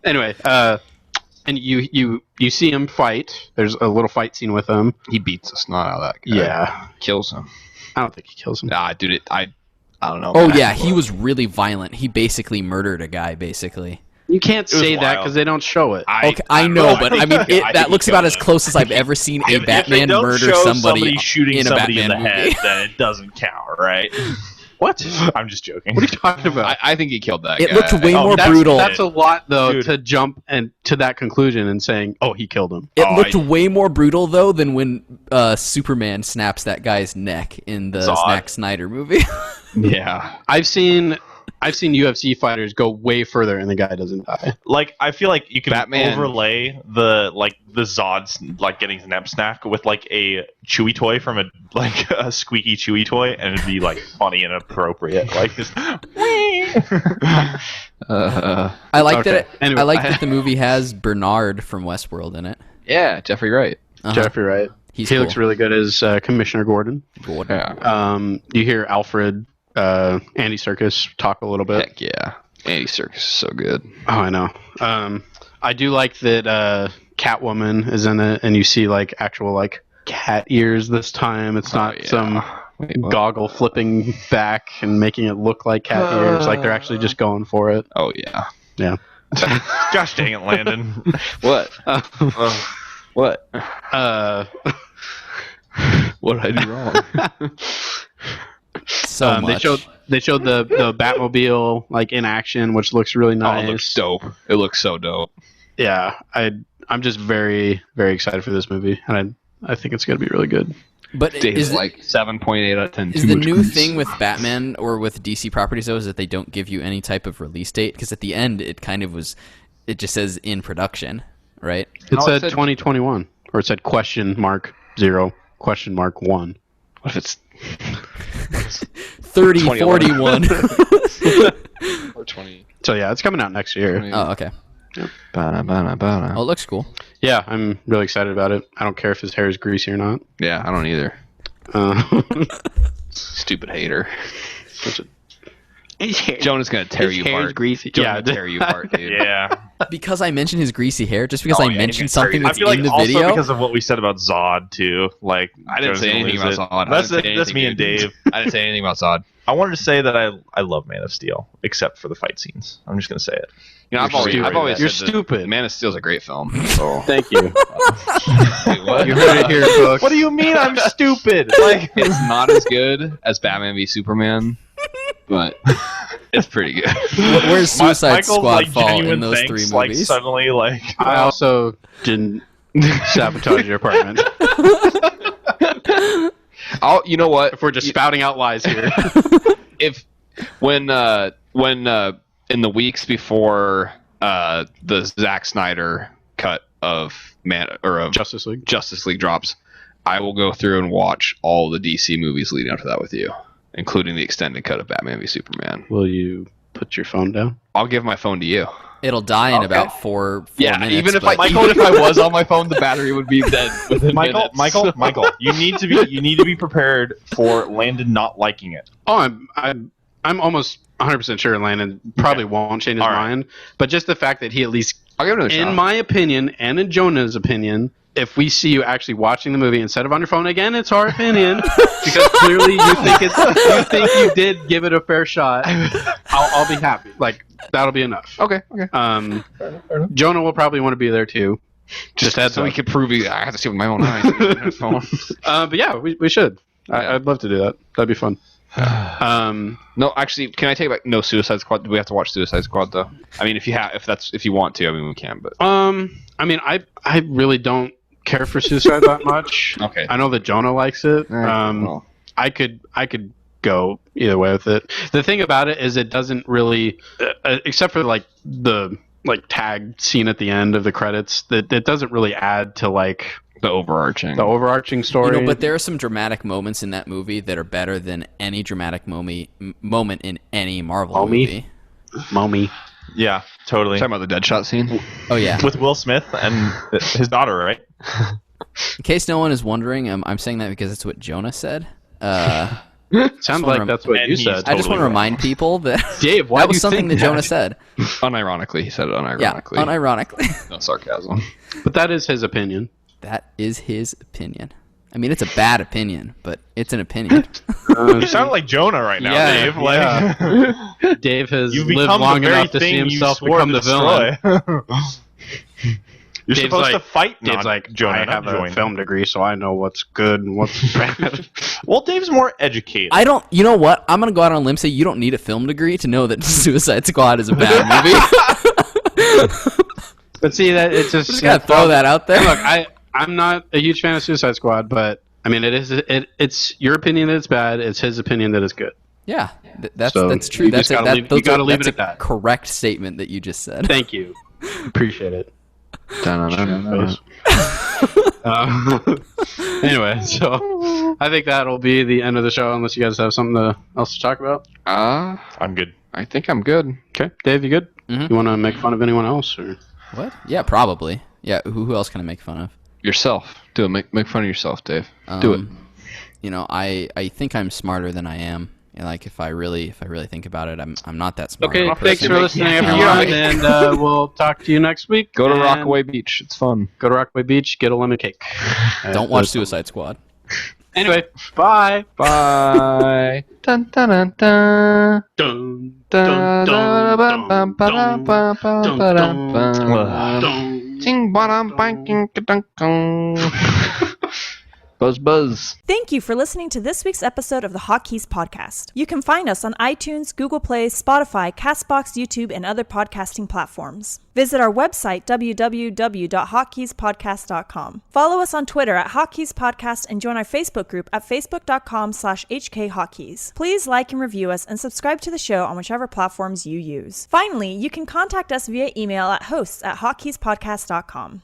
Anyway, and you see him fight. There's a little fight scene with him. He beats the snot out of that guy. Yeah, Kills him. I don't think he kills him. Dude, I don't know. Oh yeah, he was really violent. He basically murdered a guy. Basically. You can't was say that wild. because they don't show it. Okay, I know, but I mean that looks about as close as I've ever seen a Batman murder somebody shooting in a somebody Batman in the movie. head, then it doesn't count, right? What? I'm just joking. What are you talking about? I think he killed that It guy. looked way more that's, brutal. That's a lot, though, Dude. to jump and to that conclusion and saying, "Oh, he killed him." It looked way more brutal though than when Superman snaps that guy's neck in the Zod. Zack Snyder movie. Yeah. I've seen UFC fighters go way further and the guy doesn't die. Like, I feel like you can Batman. overlay the Zod's like getting snack with like a Chewy toy from a squeaky Chewy toy, and it'd be like funny and appropriate. Like this. I like Okay. that. Anyway, I like that the movie has Bernard from Westworld in it. Yeah, Jeffrey Wright. Uh-huh. Jeffrey Wright. He's He cool. looks really good as Commissioner Gordon. Yeah. You hear Alfred, Andy Serkis talk a little bit. Heck yeah. Andy Serkis is so good. Oh, I know. I do like that Catwoman is in it, and you see like actual like cat ears this time. It's not yeah. some Wait, what? goggle flipping back and making it look like cat ears. Like they're actually just going for it. Oh, yeah. Yeah. Gosh dang it, Landon. What? What? What did I do wrong? so much. They showed the Batmobile like in action, which looks really Oh, nice. it looks dope. It looks so dope. Yeah, I'm just very, very excited for this movie, and I think it's gonna be really good. But Dave is like 7.8 out of 10. Is Too the much new grease. thing with Batman or with DC properties though is that they don't give you any type of release date? Because at the end it kind of was, it just says in production, right? It No, it said said- 2021, or it said $0 $1. What if it's 30, 2011. 41. or 20? So yeah, it's coming out next year. Oh, okay. Bada. Oh, it looks cool. Yeah, I'm really excited about it. I don't care if his hair is greasy or not. Yeah, I don't either. Stupid hater. Jonah's gonna tear His you hair's apart. greasy. Jonah's Yeah, gonna tear you apart, dude. Yeah. Because I mentioned his greasy hair, just because Oh, I yeah, mentioned he's gonna something tear that's I feel like in the also video. because of what we said about Zod too. Like I didn't Joe's say gonna anything lose about it. Zod. That's me and Dave. I didn't say anything about Zod. I wanted to say that I love Man of Steel, except for the fight scenes. I'm just gonna say it. You know, You're I've always stupid. You're said that stupid. Man of Steel is a great film. So. Thank you. Wait, what? You heard it here, folks. What do you mean I'm stupid? Like It's not as good as Batman v Superman, but it's pretty good. Where's Suicide Michael's, Squad like, fall genuine in those thanks, three like, movies? suddenly, like I also didn't sabotage your apartment. You know what? If we're just spouting out lies here. If when in the weeks before the Zack Snyder cut of Justice League. Justice League drops, I will go through and watch all the DC movies leading up to that with you, including the extended cut of Batman v Superman. Will you put your phone down? I'll give my phone to you. It'll die in about four minutes. even if but- even if I was on my phone, the battery would be dead within Michael, minutes. Michael, you need to be prepared for Landon not liking it. Oh, I'm almost 100% sure Landon probably won't change his All right. mind. But just the fact that he at least, I'll give it another in shot. my opinion, and in Jonah's opinion, if we see you actually watching the movie instead of on your phone again, it's our opinion because clearly you think you did give it a fair shot. I'll be happy. Like that'll be enough. Okay. Fair enough. Jonah will probably want to be there too. Just heads so up. we could prove it. I have to see it with my own eyes. Phone. But yeah, we should. I'd love to do that. That'd be fun. No, actually, can I take back? No, Suicide Squad. Do we have to watch Suicide Squad though? I mean, if you want to, I mean, we can. But I mean, I really don't care for Suicide that much. Okay. I know that Jonah likes it. Well. I could go either way with it. The thing about it is it doesn't really, except for like the tag scene at the end of the credits, that it doesn't really add to like the overarching story. but there are some dramatic moments in that movie that are better than any dramatic moment in any Marvel movie. Mommy. Yeah, totally. Talking about the Deadshot scene. Oh yeah. With Will Smith and his daughter, right? In case no one is wondering, I'm saying that because it's what Jonah said. Sounds like that's what And you he's said. I just want to wrong. remind people that Dave, why that do was you something think that Jonah that? said. Unironically, he said it unironically. Yeah, unironically. No sarcasm. But that is his opinion. That is his opinion. I mean, it's a bad opinion, but it's an opinion. You sound like Jonah right now, Yeah, Dave. Like Dave has you've lived become long the very enough to see thing you himself swore become to the villain. destroy. You're Dave's supposed to like- fight, Dave's not like, Jonah, I not have a join. film degree, so I know what's good and what's bad. Well, Dave's more educated. I don't. You know what? I'm gonna go out on a limb and say you don't need a film degree to know that Suicide Squad is a bad movie. But see, that it's just Just gotta throw that out there. Look, I'm not a huge fan of Suicide Squad, but I mean, it's your opinion that it's bad. It's his opinion that it's good. Yeah, that's So, true. you That's just gotta leave- you gotta leave it at that. correct statement that you just said. Thank you, appreciate it. Dun-dun-dun-dun-dun. Anyway, so I think that'll be the end of the show, unless you guys have something else to talk about. I'm good. I think I'm good. Okay, Dave, you good? Mhm. You want to make fun of anyone else? Or? What? Yeah, probably. Yeah, who else can I make fun of? Yourself. Do it. Make fun of yourself, Dave. Do it. You know, I think I'm smarter than I am. And like if I really think about it, I'm not that smart. Okay, of a thanks person. for listening, Yeah. everyone, and we'll talk to you next week. Go to and Rockaway Beach. It's fun. Go to Rockaway Beach, get a lemon cake. Don't watch Suicide Squad. Anyway, bye. Bye. Dun, dun, dun, dun. Dun, Dun, dun, dun, dun, dun, dun, ba, ba, dun, ba, dun, ba, ba. dun. Ching, ba-dum, bang, ka-dunk, kong. Buzz, buzz. Thank you for listening to this week's episode of the Hotkeys podcast. You can find us on iTunes, Google Play, Spotify, Castbox, YouTube, and other podcasting platforms. Visit our website, www.hotkeyspodcast.com. Follow us on Twitter at Hotkeys Podcast and join our Facebook group at facebook.com/HKHotkeys. Please like and review us and subscribe to the show on whichever platforms you use. Finally, you can contact us via email at hosts@hotkeyspodcast.com.